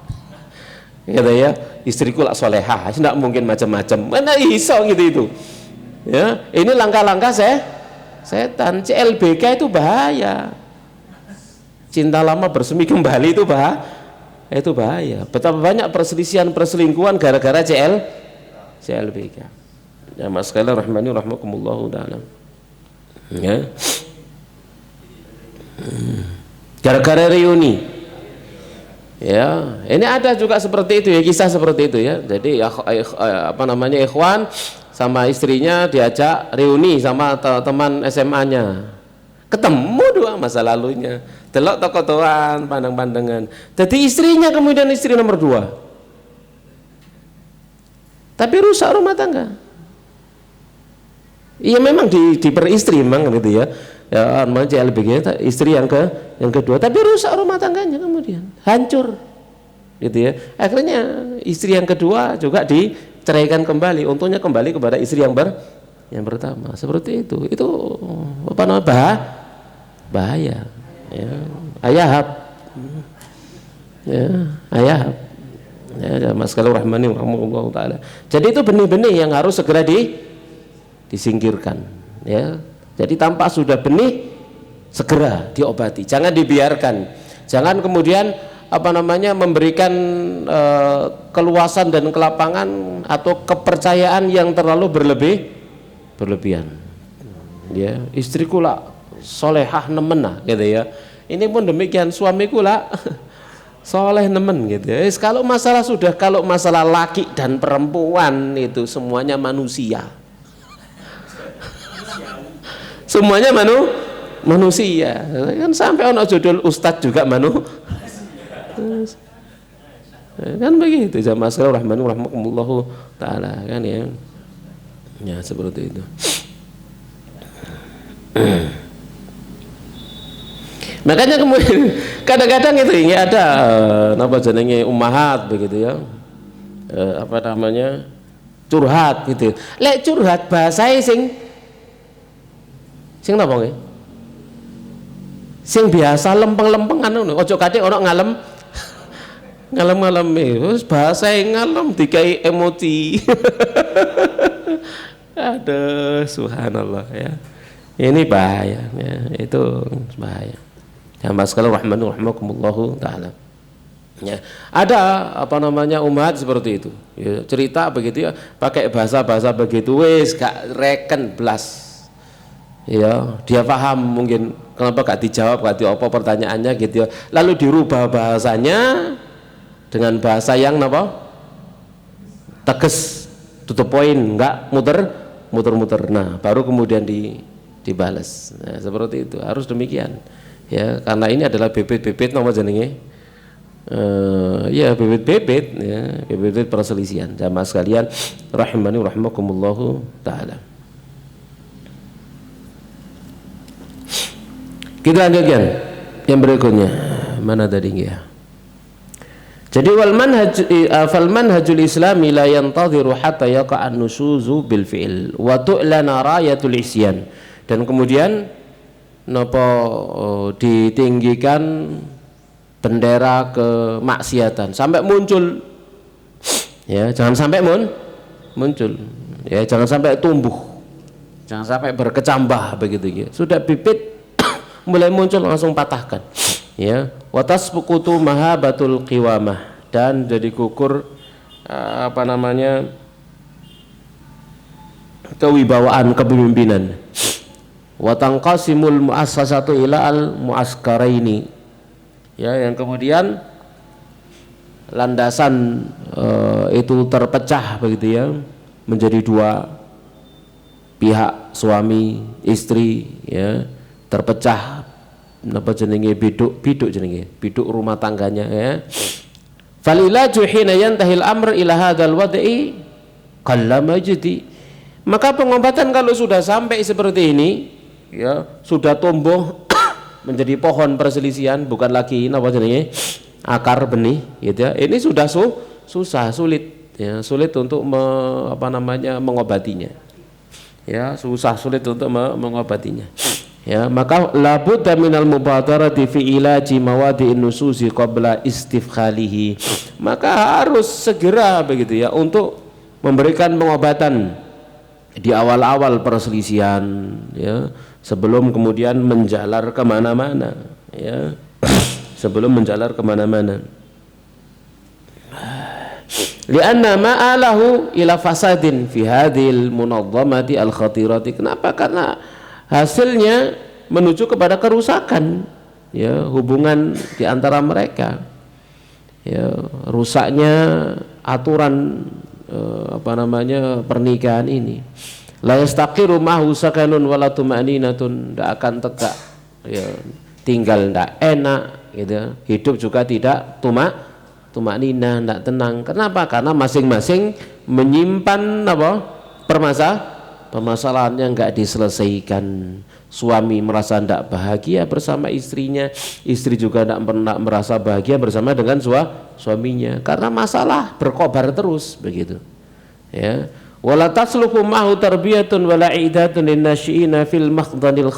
Kata ya, istriku lah solehah, tidak mungkin macam-macam. Mana iso gitu itu. Ya, ini langkah-langkah setan. CLBK itu bahaya. Cinta lama bersemi kembali itu bahaya. Betapa banyak perselisihan, perselingkuhan gara-gara CLBK. Ya mas sekalian rahmani rahmakumullah taala. Ya. Gara-gara reuni. Ya, ini ada juga seperti itu ya, kisah seperti itu ya. Jadi apa namanya, ikhwan sama istrinya diajak reuni sama teman SMA-nya. Ketemu dua masa lalunya. Delok tokoh-tokohan, pandang-pandangan. Jadi istrinya kemudian istri nomor 2. Tapi rusak rumah tangga. Iya memang diperistri memang gitu ya. Ya namanya CLBK, istri yang kedua, tapi rusak rumah tangganya, kemudian hancur gitu ya. Akhirnya istri yang kedua juga diceraikan kembali, untungnya kembali kepada istri yang pertama. Seperti itu apa namanya, bahaya ya. Ayahab ya, ayahab ya, mas kalau rahmani rahimahullah taala. Jadi itu benih-benih yang harus segera disingkirkan ya. Jadi tanpa sudah benih segera diobati, jangan dibiarkan, jangan kemudian apa namanya memberikan keluasan dan kelapangan atau kepercayaan yang terlalu berlebihan. Ya, istriku lah solehah nemen gitu ya. Ini pun demikian, suamiku lah soleh nemen gitu ya. Kalau masalah laki dan perempuan itu semuanya manusia. Semuanya manusia kan, sampai ono judul ustadz juga kan begitu jamaah sekalian rahimahumullah taala kan ya. Ya seperti itu. Makanya kemudian kadang-kadang itu ini ada apa jenenge ummahat begitu ya. Apa namanya? curhat gitu. Lek curhat bahasae sing napa nggih? Sing biasa lempeng-lempengan ngono. Aja kathik ana ngalem wis bahasae ngalem dikai emoji. Aduh, subhanallah ya. Ini bahaya ya, itu bahaya. Jamaah sekalian rahimanallahu taala. Ya, ada apa namanya umat seperti itu. Ya, cerita begitu ya, pakai bahasa begitu wis gak reken blas. Ya, dia paham mungkin kenapa gak dijawab, gak apa pertanyaannya gitu ya. Lalu dirubah bahasanya dengan bahasa yang apa? Tegas, tutup poin, enggak muter-muter. Nah, baru kemudian dibalas. Nah, seperti itu, harus demikian. Ya, karena ini adalah bibit-bibit nama jenenge. Ya bibit perselisihan. Jamaah sekalian rahimani rahimakumullahu taala. Kita lanjutkan yang berikutnya. Mana tadi ya? Jadi fal manhajul islami la yantadhiru hatta yaqa'an nusuzu bil fi'l wa tu'lana rayatul isyan. Dan kemudian napa ditinggikan bendera kemaksiatan sampai muncul, ya jangan sampai muncul, ya jangan sampai tumbuh, jangan sampai berkecambah begitu ya. Sudah bibit mulai muncul langsung patahkan, ya. Watas pukutu mahabatul qiwamah, dan jadi gugur apa namanya kewibawaan kepemimpinan. Watangqasimul muassasatu ila al muaskaraini, ya, yang kemudian landasan itu terpecah begitu ya, menjadi dua pihak, suami istri, ya, terpecah napa jenenge biduk jenenge biduk rumah tangganya, ya. Falilaju hina yantahil amr ila hadzal wad'i qallama jadi, maka pengobatan kalau sudah sampai seperti ini, ya, sudah tumbuh menjadi pohon perselisihan, bukan lagi apa jenenge akar benih gitu ya. Ini sudah susah, sulit, ya, sulit untuk mengobatinya. Ya, sulit untuk mengobatinya. Ya, maka labudda minal mubadarati fi ilaji mawadi'in nususi qabla istifkhalihi. Maka harus segera begitu ya untuk memberikan pengobatan di awal-awal perselisihan, ya, sebelum kemudian menjalar kemana-mana, ya, sebelum menjalar kemana-mana. Lianna ma'alahu ila fasadin fi hadhil munazzamati al-khatirati. Kenapa? Karena hasilnya menuju kepada kerusakan, ya, hubungan di antara mereka, ya, rusaknya aturan pernikahan ini. La yastaqiru ma'hu sakanun wala tuma'ninatun, tidak akan tegak, ya, tinggal tidak enak gitu. Hidup juga tidak tumakninah, tidak tenang. Kenapa? Karena masing-masing menyimpan permasalahan yang enggak diselesaikan. Suami merasa tidak bahagia bersama istrinya, istri juga tidak pernah merasa bahagia bersama dengan suaminya, karena masalah berkobar terus begitu, ya. Wala tasluhu ma'hu tarbiyatun wala i'datun linnasyiina fil makhdhanil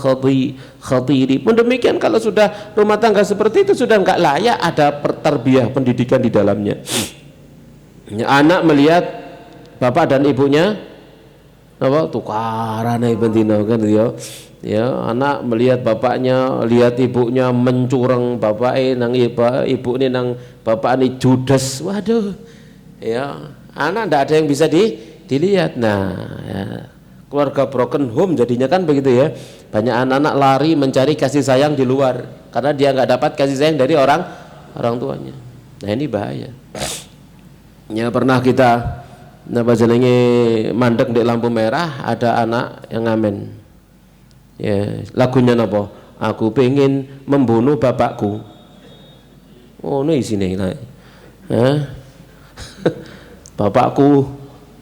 khatiri. Pun demikian kalau sudah rumah tangga seperti itu sudah enggak layak ada tarbiyah, pendidikan di dalamnya. Anak melihat bapak dan ibunya tukaran bendino kan ya. Ya, anak melihat bapaknya, lihat ibunya mencurang, bapaknya nang ibu ini nang bapak ini judes. Waduh. Ya, anak ndak ada yang bisa dilihat. Nah, ya, keluarga broken home jadinya kan begitu ya. Banyak anak-anak lari mencari kasih sayang di luar karena dia nggak dapat kasih sayang dari orang tuanya. Nah, ini bahaya. Ya, pernah kita mandek di lampu merah, ada anak yang ngamen. Ya, lagunya napa? Aku pengen membunuh bapakku. Oh, ini isine. Bapakku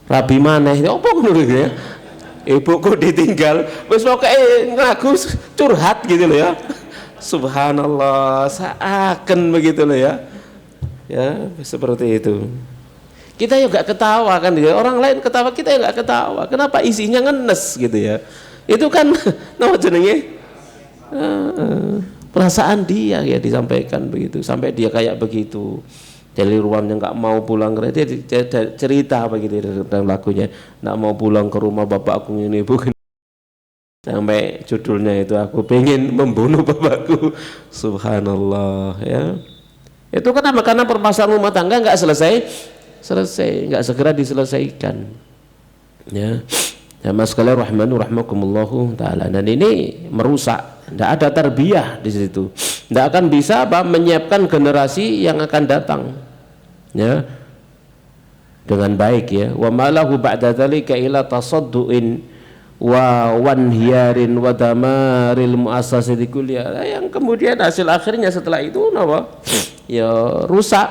rabi maneh. Apa ngono ya? Ibuku ditinggal. Wis pokoke ngaku curhat gitu loh ya. Subhanallah, seakan begitu loh ya. Ya, seperti itu. Kita ya nggak ketawa kan, orang lain ketawa kita ya nggak ketawa. Kenapa? Isinya ngenes gitu ya. Itu kan nama jenenge perasaan dia ya disampaikan begitu, sampai dia kayak begitu. Jadi ruannya nggak mau pulang, dia cerita begitu dalam lagunya, nggak mau pulang ke rumah bapakku ini bukan. Sampai judulnya itu aku pengen membunuh bapakku. Subhanallah ya. Itu kenapa? Karena permasalahan rumah tangga nggak selesai, nggak segera diselesaikan. Ya, ya mas sekalian rahmanu rahmakumullahu taala. Dan ini merusak. Tidak ada tarbiyah di situ. Tidak akan bisa menyiapkan generasi yang akan datang. Ya, dengan baik ya. Wa malahu ba'da dzalika ila tasadduin wa wanhiyarin wa damaril muassasati kulliyah. Yang kemudian hasil akhirnya setelah itu apa? Ya rusak,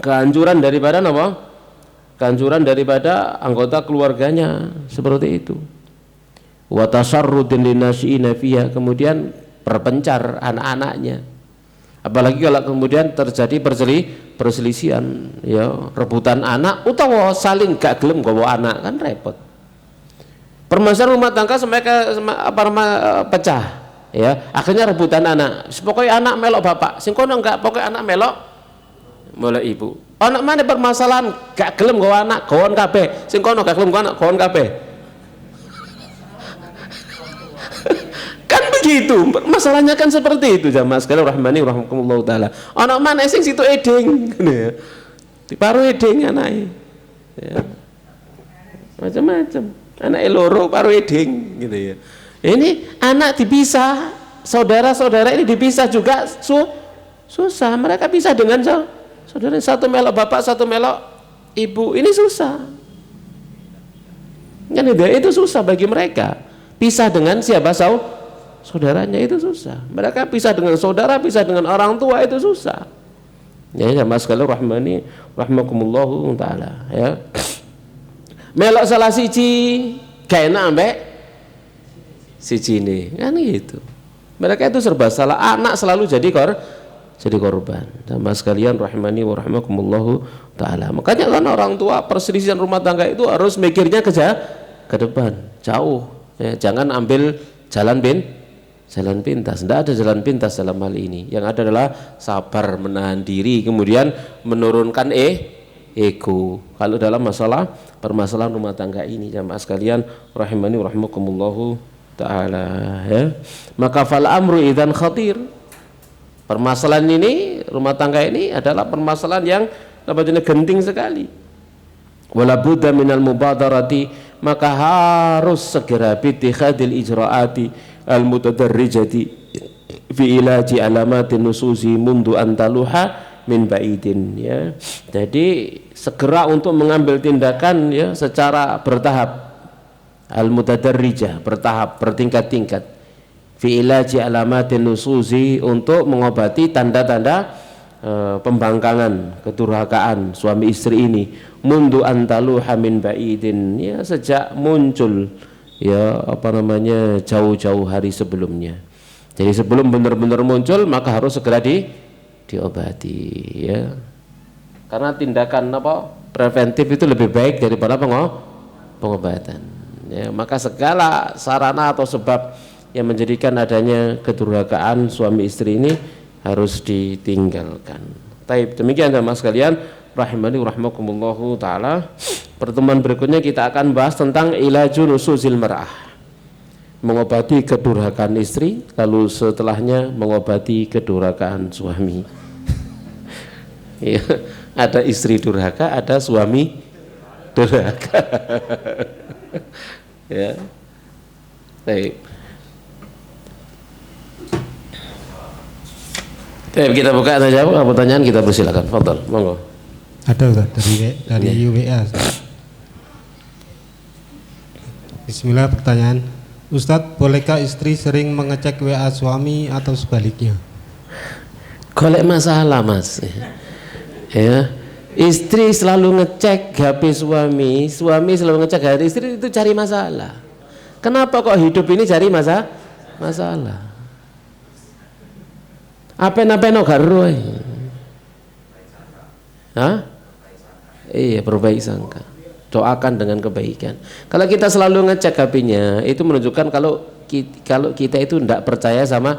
kehancuran daripada apa? Kehancuran daripada anggota keluarganya seperti itu. Wa tasarrudin linasyiina fiha, kemudian berpencar anak-anaknya. Apalagi kalau kemudian terjadi perselisihan ya, rebutan anak utawa saling gak gelem gawa anak, kan repot. Permasalahan rumah tangga pecah ya, akhirnya rebutan anak. Pokoknya anak melok bapak, sing kono enggak, pokoknya anak melok mulai ibu. Anak mana permasalahan gak gelem gawa anak, gawon kabeh. Sing kono gak gelem gawa anak, gawon kabeh. Kan begitu, masalahnya kan seperti itu jamaah sekalian rahmani rahimakumullah taala. Anak mana sing situ eding ya. Diparuh eding anake. Ya. Macam-macam. Anak loro paruh eding gitu ya. Ini anak dipisah, saudara-saudara ini dipisah juga susah. Mereka pisah dengan saudara, satu melok bapak, satu melok ibu, ini susah. Kan itu susah bagi mereka. Pisah dengan siapa saudaranya itu susah. Mereka pisah dengan saudara, pisah dengan orang tua itu susah. Ya jamaah sekalian rahmani rahmakumullahu taala ya. Melok salah siji gak enak ambek siji ini kan gitu. Mereka itu serba salah, anak selalu jadi korban. Sama sekalian rahimani wa rahmakumullahu taala. Makanya kan orang tua perselisihan rumah tangga itu harus mikirnya ke depan, jauh ya, jangan ambil jalan pintas. Tidak ada jalan pintas dalam hal ini. Yang ada adalah sabar, menahan diri, kemudian menurunkan ego. Kalau dalam permasalahan rumah tangga ini jamaah sekalian rahimani rahimakumullahu taala ya. Maka fal amru idzan khatir. Permasalahan ini rumah tangga ini adalah permasalahan yang namanya genting sekali. Wala budda minal mubadarati, maka harus segera bittikhadil ijraati al mutadarrijati fi ilaji alamatin nusuzi mundu antaluha min baidin ya. Jadi segera untuk mengambil tindakan ya secara bertahap, al mutadarrijah, bertahap, bertingkat-tingkat, fi ilaji alamatin nusuzi, untuk mengobati tanda-tanda pembangkangan, kedurhakaan suami istri ini, mundu antaluha min baidin ya, sejak muncul ya jauh-jauh hari sebelumnya. Jadi sebelum benar-benar muncul maka harus segera diobati ya, karena tindakan preventif itu lebih baik daripada pengobatan ya. Maka segala sarana atau sebab yang menjadikan adanya kedurhakaan suami istri ini harus ditinggalkan. Taib, demikian jamaah sekalian rahimani rahmakumullahu taala. Pertemuan berikutnya kita akan bahas tentang ilajun nusuzil mar'ah, mengobati kedurhakaan istri, lalu setelahnya mengobati kedurhakaan suami. Ya, ada istri durhaka, ada suami durhaka. Ya. Baik. Kita buka tanya jawab, pertanyaan kita persilakan. Fadhal, monggo. Ada Ustaz dari WA. Bismillah, pertanyaan. Ustadz, bolehkah istri sering mengecek WA suami atau sebaliknya? Golek masalah mas ya. Istri selalu ngecek HP suami, suami selalu ngecek HP istri, itu cari masalah. Kenapa kok hidup ini cari masalah? Apa no garu? Hah? Iya, berbaik sangka. Doakan dengan kebaikan. Kalau kita selalu ngecek HP-nya, itu menunjukkan kalau kita itu tidak percaya sama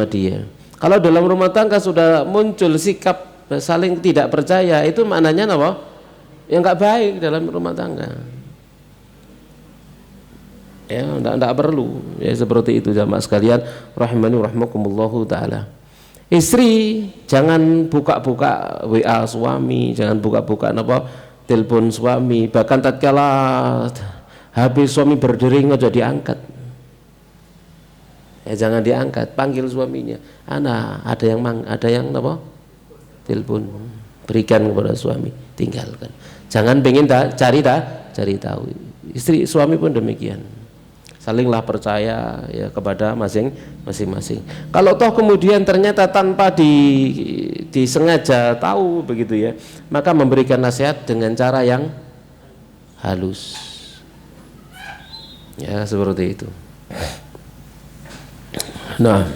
dia. Kalau dalam rumah tangga sudah muncul sikap saling tidak percaya, itu maknanya apa? Ya nggak baik dalam rumah tangga. Ya, enggak perlu. Ya seperti itu jamaah sekalian, rahimani rahimakumullahu taala. Istri jangan buka-buka WA suami, jangan buka-buka telepon suami, bahkan tatkala HP suami berdering aja diangkat. Ya jangan diangkat, panggil suaminya. Ana, ada yang telepon. Berikan kepada suami, tinggalkan. Jangan pengen cari tahu. Istri suami pun demikian. Salinglah percaya ya kepada masing-masing. Kalau toh kemudian ternyata tanpa disengaja tahu begitu ya, maka memberikan nasihat dengan cara yang halus. Ya seperti itu. Nah,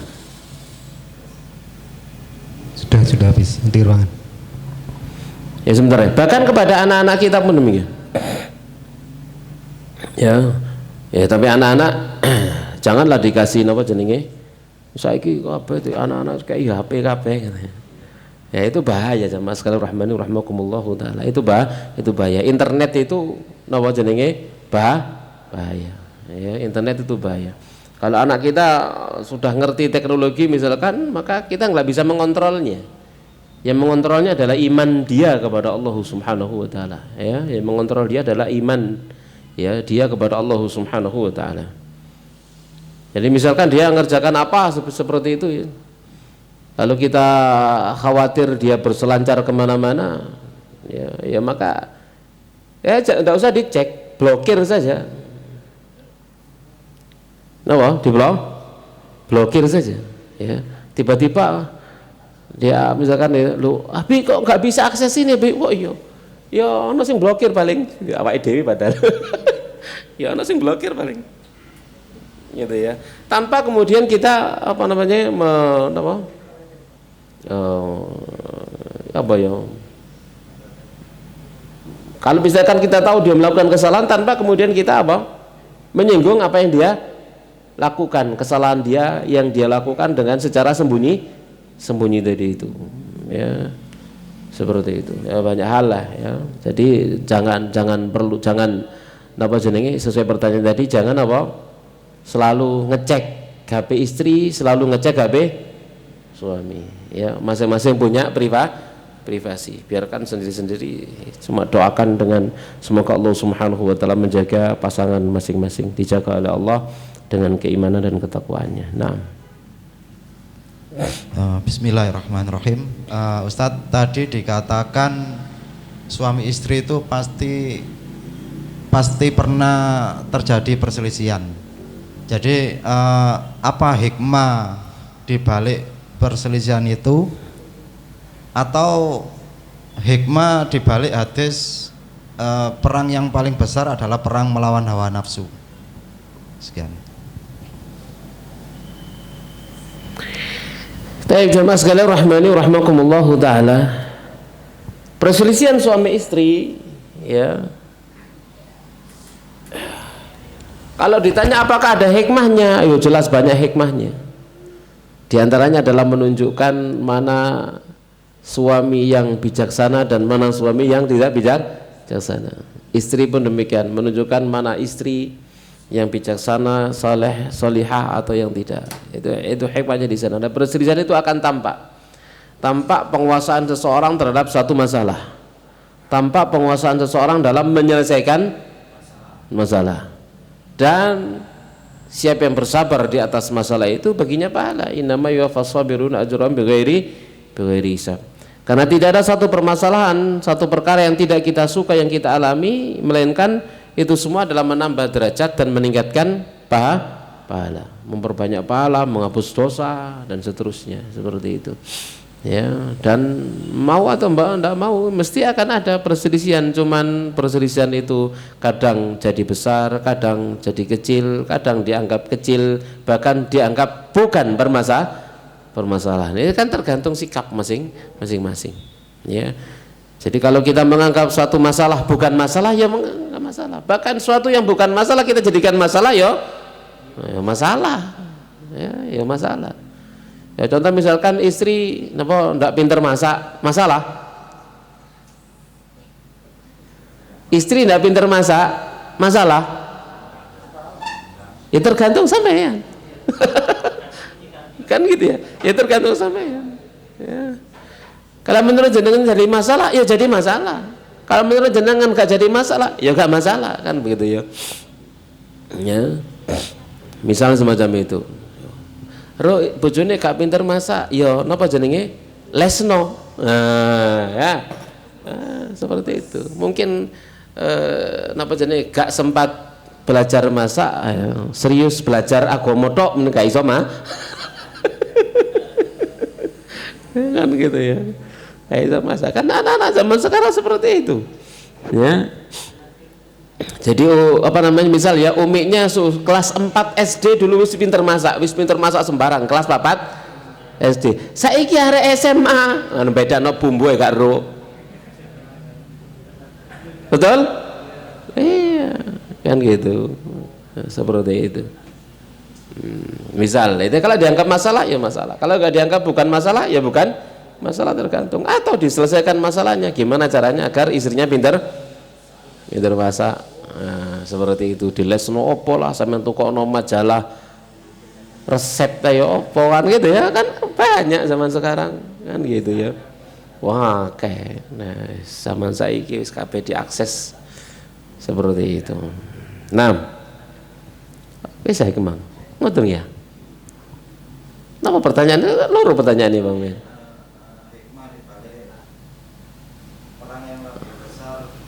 sudah habis di ruangan. Ya sebentar ya. Bahkan kepada anak-anak kita pun demikian. Ya tapi anak-anak janganlah dikasih jenenge. Saiki kabeh anak-anak kayak HP kabeh. Ya itu bahaya jamaah sekalian rahmani rahimakumullahu taala. Itu bahaya. Internet itu jenenge bahaya. Ya, internet itu bahaya. Kalau anak kita sudah ngerti teknologi misalkan, maka kita nggak bisa mengontrolnya. Yang mengontrolnya adalah iman dia kepada Allah Subhanahu wa taala. Ya, yang mengontrol dia adalah iman ya dia kepada Allah Subhanahu wa taala. Jadi misalkan dia mengerjakan apa seperti itu ya. Lalu kita khawatir dia berselancar kemana-mana ya maka ya tidak usah dicek, blokir saja. Blokir saja ya. Tiba-tiba dia misalkan lu Abi kok nggak bisa akses ini Abi? Oh iya ya ono sing blokir paling awake dhewe padahal ya ono sing blokir paling gitu ya, tanpa kemudian kita kalau misalkan kita tahu dia melakukan kesalahan tanpa kemudian kita menyinggung apa yang dia lakukan, kesalahan dia yang dia lakukan dengan secara sembunyi tadi itu ya. Seperti itu ya, banyak hal lah ya. Jadi jangan sesuai pertanyaan tadi, jangan selalu ngecek HP istri, selalu ngecek HP suami ya. Masing-masing punya privasi, biarkan sendiri-sendiri. Cuma doakan dengan semoga Allah Subhanahu wa taala menjaga pasangan masing-masing, dijaga oleh Allah dengan keimanan dan ketakwaannya. Nah, Bismillahirrahmanirrahim. Ustadz, tadi dikatakan suami istri itu pasti pernah terjadi perselisihan. Jadi apa hikmah di balik perselisihan itu, atau hikmah di balik hadis perang yang paling besar adalah perang melawan hawa nafsu? Sekian. Baik jemaah sekalian rahmani rahimakumullahu taala. Perselisihan suami istri ya. Kalau ditanya apakah ada hikmahnya? Ayo jelas banyak hikmahnya. Di antaranya adalah menunjukkan mana suami yang bijaksana dan mana suami yang tidak bijaksana. Istri pun demikian, menunjukkan mana istri yang bijaksana, soleh, solihah atau yang tidak. Itu hikmahnya di sana. Dan perselisihan itu akan tampak penguasaan seseorang terhadap satu masalah, tampak penguasaan seseorang dalam menyelesaikan masalah. Dan siapa yang bersabar di atas masalah itu baginya pahala. Innama yuwaffas sabiruna ajrahum bighairi hisab. Karena tidak ada satu permasalahan, satu perkara yang tidak kita suka, yang kita alami, melainkan itu semua adalah menambah derajat dan meningkatkan pahala, memperbanyak pahala, menghapus dosa dan seterusnya, seperti itu ya. Dan mau atau tidak mau mesti akan ada perselisihan, cuman perselisihan itu kadang jadi besar, kadang jadi kecil, kadang dianggap kecil, bahkan dianggap bukan permasalahan. Ini kan tergantung sikap masing-masing ya. Jadi kalau kita menganggap suatu masalah bukan masalah, ya enggak masalah. Bahkan suatu yang bukan masalah kita jadikan masalah, ya masalah. Ya masalah. Ya contoh misalkan istri enggak pinter masak, masalah. Istri enggak pinter masak, masalah. Ya tergantung sampean. Kan gitu ya. Ya tergantung sampean. Ya. Kalau menurut jenengan jadi masalah, ya jadi masalah. Kalau menurut jenengan gak jadi masalah, ya gak masalah, kan begitu ya. Ya. Misal semacam itu. Ro bojone gak pinter masak, ya napa jenenge? Lesno. Ya. Seperti itu. Mungkin napa jenenge gak sempat belajar masak, serius belajar agama tok men gak iso mah. Kan gitu ya. Itu masakan anak-anak zaman sekarang seperti itu, ya. Jadi apa namanya, misal ya umiknya kelas 4 SD dulu wis pinter masak sembarang, kelas 4 SD. Saiki arek SMA, anu bedano bumbu gak ro. Betul? Iya, kan gitu. Seperti itu. Misal itu kalau dianggap masalah ya masalah, kalau nggak dianggap bukan masalah ya bukan masalah, tergantung. Atau diselesaikan masalahnya gimana caranya agar istrinya pinter masak. Nah, seperti itu. Dilesno opo lah sampean tukokno majalah resep kayak opo kan gitu ya, kan banyak zaman sekarang kan gitu ya. Wah kayak nah zaman saiki wis kabeh diakses seperti itu. Nah wis saiki Mang ngoten ya. Napa pertanyaan loro pertanyaan ini Bang Men?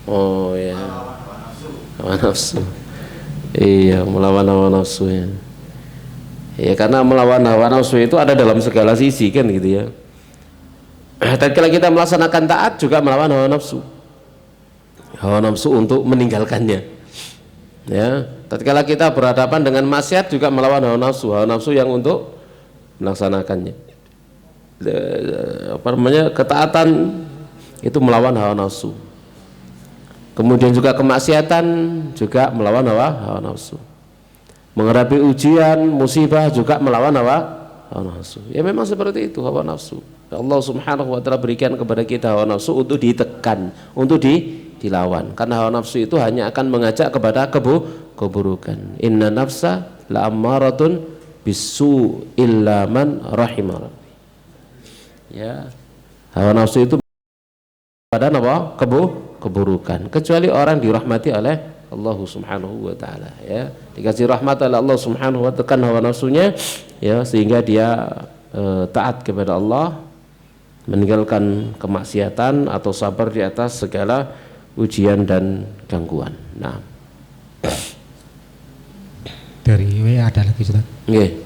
Oh ya, hawa nafsu. Iya, melawan hawa nafsu ya. Ya karena melawan hawa nafsu itu ada dalam segala sisi kan gitu ya. Tatkala kita melaksanakan taat juga melawan hawa nafsu. Hawa nafsu untuk meninggalkannya. Ya, tatkala kita berhadapan dengan maksiat juga melawan hawa nafsu yang untuk melaksanakannya. Apa namanya, ketaatan itu melawan hawa nafsu. Kemudian juga kemaksiatan juga melawan hawa nafsu. Menghadapi ujian, musibah juga melawan hawa nafsu. Ya memang seperti itu hawa nafsu. Allah Subhanahu wa taala berikan kepada kita hawa nafsu untuk ditekan, untuk dilawan. Karena hawa nafsu itu hanya akan mengajak kepada keburukan. Inna nafsa la ammaratun bisu illa man rahimah. Ya. Hawa nafsu itu pada apa? Keburukan, kecuali orang dirahmati oleh Allah Subhanahu wa taala, ya. Dikasih rahmat oleh Allah Subhanahu wa taala, tekan hawa nafsunya ya, sehingga dia taat kepada Allah, meninggalkan kemaksiatan atau sabar di atas segala ujian dan gangguan. Nah. Dari WA ada lagi Ustaz. Nggih.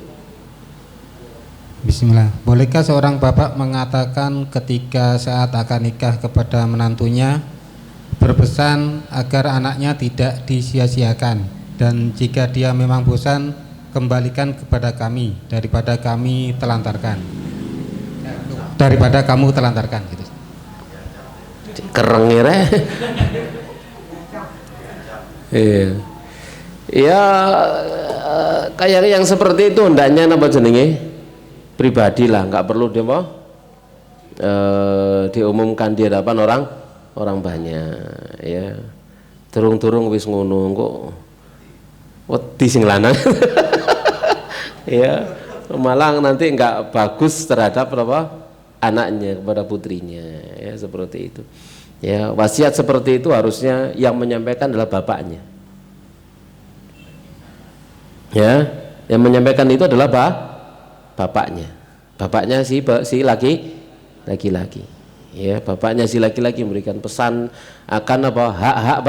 Bismillah. Bolehkah seorang bapak mengatakan ketika saat akan nikah kepada menantunya berpesan agar anaknya tidak disia-siakan, dan jika dia memang bosan kembalikan kepada kami daripada kamu telantarkan gitu. Kerengire. Iya. Ya kayak yang seperti itu hendaknya napa jenenge? Pribadi lah, nggak perlu dia diumumkan di hadapan orang banyak, ya. Turung-turung wis ngono kok wedi sing lanang. Ya, malah nanti nggak bagus terhadap anaknya, kepada putrinya, ya seperti itu. Ya, wasiat seperti itu harusnya yang menyampaikan adalah bapaknya. Ya, yang menyampaikan itu adalah bapaknya si laki-laki. Ya, bapaknya si laki-laki memberikan pesan akan hak-hak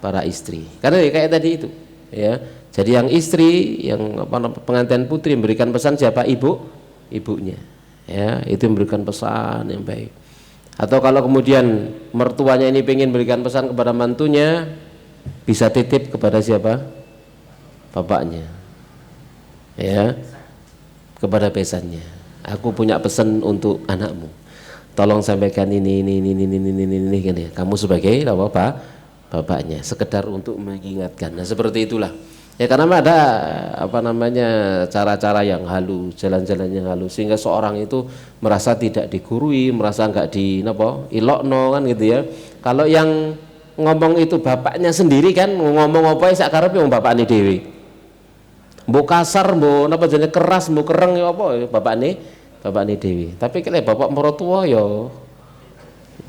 para istri. Karena kayak tadi itu, ya. Jadi yang istri, yang pengantin putri memberikan pesan siapa? Ibunya. Ya, itu memberikan pesan yang baik. Atau kalau kemudian mertuanya ini pengen berikan pesan kepada mantunya, bisa titip kepada siapa? Bapaknya. Ya. Kepada pesannya, aku punya pesan untuk anakmu. tolong sampaikan ini kan ya. Kamu sebagai apa bapaknya, sekedar untuk mengingatkan. Nah seperti itulah ya, karena ada apa namanya cara-cara yang halus, jalan-jalan yang halus, sehingga seorang itu merasa tidak digurui, merasa nggak di ilokno kan gitu ya. Kalau yang ngomong itu bapaknya sendiri kan, ngomong apa ya sak karepe wong bapakne dhewe. Mbok kasar, mbok napa jenenge keras, mbok kereng ya apa bapakne dhewe. Tapi kalau bapak mertua ya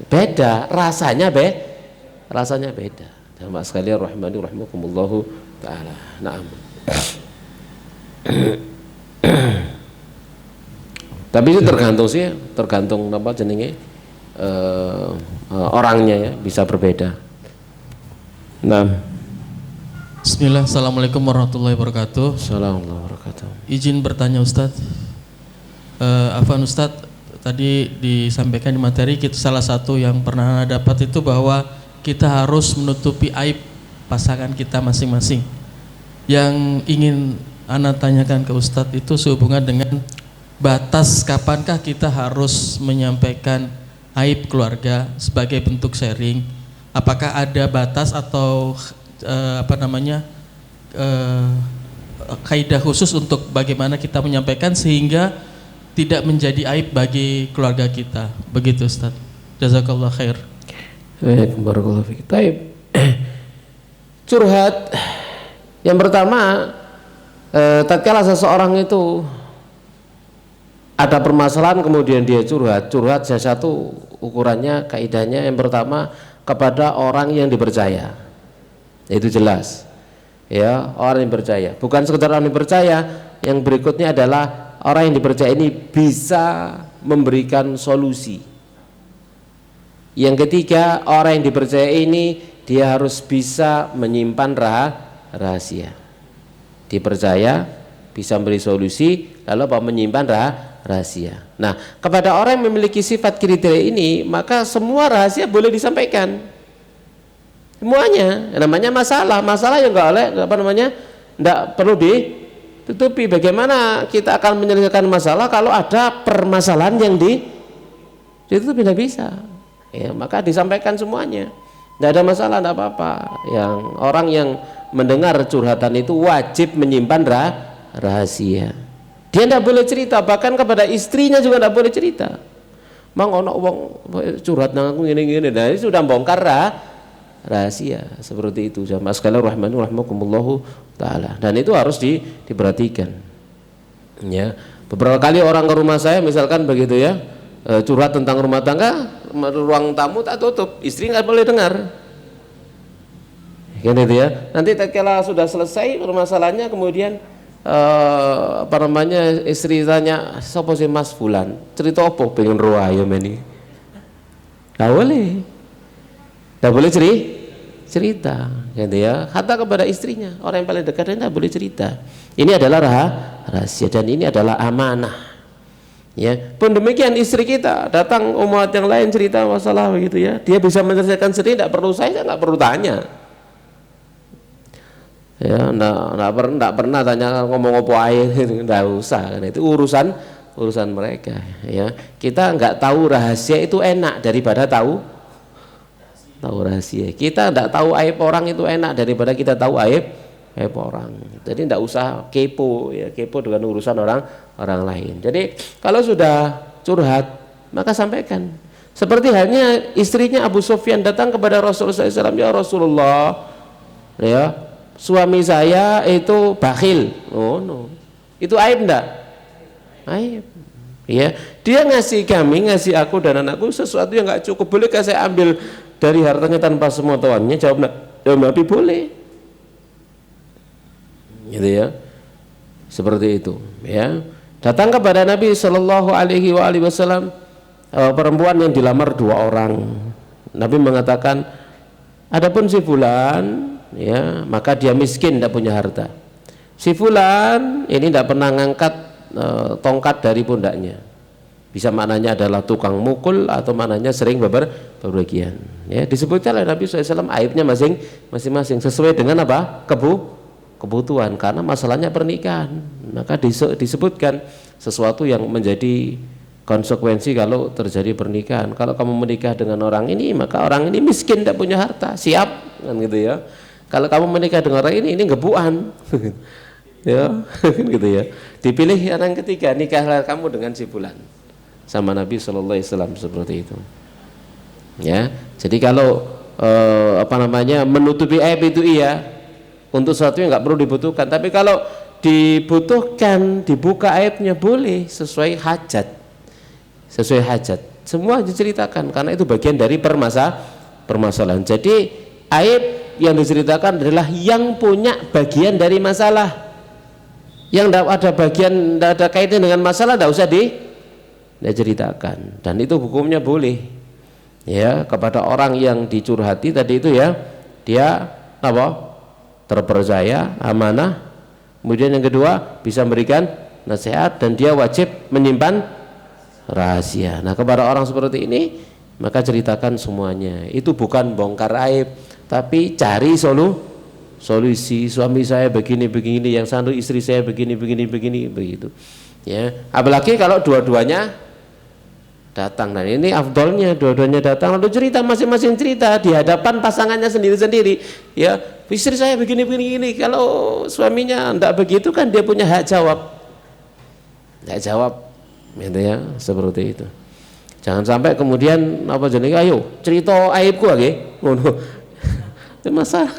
beda, rasanya beda. Jamaah sekalian rahimani rahimakumullah taala. Naam. Tapi itu tergantung apa jenenge orangnya ya, bisa berbeda. Nah. Bismillah, assalamualaikum warahmatullahi wabarakatuh. Assalamualaikum warahmatullahi wabarakatuh. Izin bertanya Ustadz, Afwan Ustadz, tadi disampaikan di materi kita salah satu yang pernah dapat itu bahwa kita harus menutupi aib pasangan kita masing-masing. Yang ingin Ana tanyakan ke Ustadz itu sehubungan dengan batas kapankah kita harus menyampaikan aib keluarga sebagai bentuk sharing. Apakah ada batas atau kaidah khusus untuk bagaimana kita menyampaikan sehingga tidak menjadi aib bagi keluarga kita, begitu Ustaz. Jazakallah khair. Barakallahu fiik. Baik. Curhat yang pertama, tatkala seseorang itu ada permasalahan kemudian dia curhat salah satu ukurannya, kaidahnya yang pertama kepada orang yang dipercaya. Itu jelas ya, orang yang percaya, bukan sekedar orang yang percaya. Yang berikutnya adalah orang yang dipercaya ini bisa memberikan solusi. Yang ketiga, orang yang dipercaya ini dia harus bisa menyimpan rahasia. Dipercaya, bisa memberi solusi, lalu apa, menyimpan rahasia. Nah, kepada orang yang memiliki sifat kriteria ini, maka semua rahasia boleh disampaikan. Semuanya, namanya masalah yang enggak perlu ditutupi. Bagaimana kita akan menyelesaikan masalah kalau ada permasalahan yang ditutupi? Tidak bisa. Ya, maka disampaikan semuanya. Tidak ada masalah, tidak apa-apa. Yang orang yang mendengar curhatan itu wajib menyimpan rahasia. Dia tidak boleh cerita, bahkan kepada istrinya juga tidak boleh cerita. Mang ono wong curhat nang aku ngene-ngene. Nah, ini sudah bongkar rahasia seperti itu. Jamaah sekalian rahmani rahimakumullah taala. Dan itu harus diperhatikan. Ya, beberapa kali orang ke rumah saya misalkan begitu ya, curhat tentang rumah tangga, ruang tamu tak tutup, istri nggak boleh dengar. Gitu ya. Nanti tatkala sudah selesai permasalahannya kemudian istri tanya, "Sapa sih Mas Fulan? Cerita apa pengen roayo meni?" Tidak boleh cerita, gitu ya. Kata kepada istrinya, orang yang paling dekat tidak boleh cerita. Ini adalah rahasia dan ini adalah amanah. Ya, pun demikian istri kita datang umat yang lain cerita masalah begitu ya, dia bisa menyelesaikan sendiri, tidak perlu saya nggak perlu tanya. Ya, nggak pernah tanya ngomong apa air, nggak usah, karena itu urusan mereka. Ya, kita nggak tahu rahasia itu enak daripada tahu rahasia. Kita tidak tahu aib orang itu enak daripada kita tahu aib orang. Jadi tidak usah kepo ya, kepo dengan urusan orang lain. Jadi kalau sudah curhat maka sampaikan. Seperti halnya istrinya Abu Sufyan datang kepada Rasulullah SAW, "Ya Rasulullah, ya suami saya itu bakhil." Oh no, itu aib enggak? Aib. Ya, dia ngasih aku dan anakku sesuatu yang nggak cukup. Bolehkah saya ambil dari hartanya tanpa sepengetahuannya? Jawab Nabi, boleh. Gitu ya, seperti itu. Ya, datang kepada Nabi Shallallahu Alaihi Wasallam perempuan yang dilamar 2 orang. Nabi mengatakan, adapun si fulan, ya maka dia miskin, tidak punya harta. Si fulan ini tidak pernah ngangkat tongkat dari pundaknya. Bisa maknanya adalah tukang mukul atau maknanya sering berpergian. Ya, disebutkan oleh Nabi SAW aibnya masing-masing sesuai dengan apa? Kebutuhan, karena masalahnya pernikahan. Maka disebutkan sesuatu yang menjadi konsekuensi kalau terjadi pernikahan. Kalau kamu menikah dengan orang ini, maka orang ini miskin, tidak punya harta, siap kan gitu ya. Kalau kamu menikah dengan orang ini gebuan ya gitu ya. Dipilih yang ketiga, nikahlah kamu dengan si fulan, sama Nabi Shallallahu Alaihi Wasallam seperti itu ya. Jadi kalau menutupi aib itu iya, untuk sesuatu yang nggak perlu dibutuhkan. Tapi kalau dibutuhkan, dibuka aibnya boleh, sesuai hajat, semua diceritakan, karena itu bagian dari permasalahan. Jadi aib yang diceritakan adalah yang punya bagian dari masalah. Yang tidak ada kaitan dengan masalah, tidak usah diceritakan, dan itu hukumnya boleh ya kepada orang yang dicurhati tadi itu ya. Dia terpercaya, amanah, kemudian yang kedua bisa memberikan nasihat, dan dia wajib menyimpan rahasia. Nah, kepada orang seperti ini maka ceritakan semuanya. Itu bukan bongkar aib, tapi cari solusi. Suami saya begini, yang satu istri saya begini begitu ya. Apalagi kalau dua-duanya datang, dan ini afdolnya dua-duanya datang lalu cerita, masing-masing cerita di hadapan pasangannya sendiri-sendiri ya. Istri saya begini. Kalau suaminya tidak begitu kan dia punya hak jawab gitu ya, seperti itu. Jangan sampai kemudian ayo cerita aibku lagi ngono. Masalah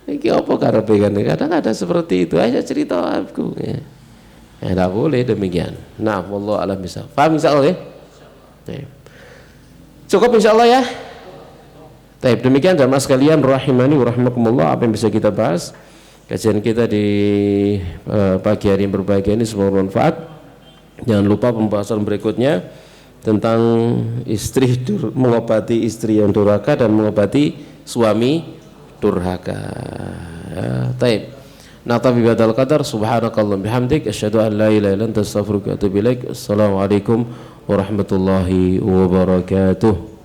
iki apa karepe kan, kadang ada seperti itu, aja cerita aibku ya. Tidak boleh demikian. Nah, wallahu a'lam bishawab. Paham insyaallah ya? Cukup insyaallah ya. Baik, demikian jamaah sekalian rahimani wa rahimakumullah apa yang bisa kita bahas. Kajian kita di pagi hari yang berbahagia ini semoga bermanfaat. Jangan lupa pembahasan berikutnya tentang mengobati istri yang durhaka dan mengobati suami durhaka. Ya, taib. Natabi badal qadar, subhanakallah bihamdik, asyhadu an la ilaha illa anta astaghfiruka wa atubu ilaik. Assalamualaikum warahmatullahi wabarakatuh.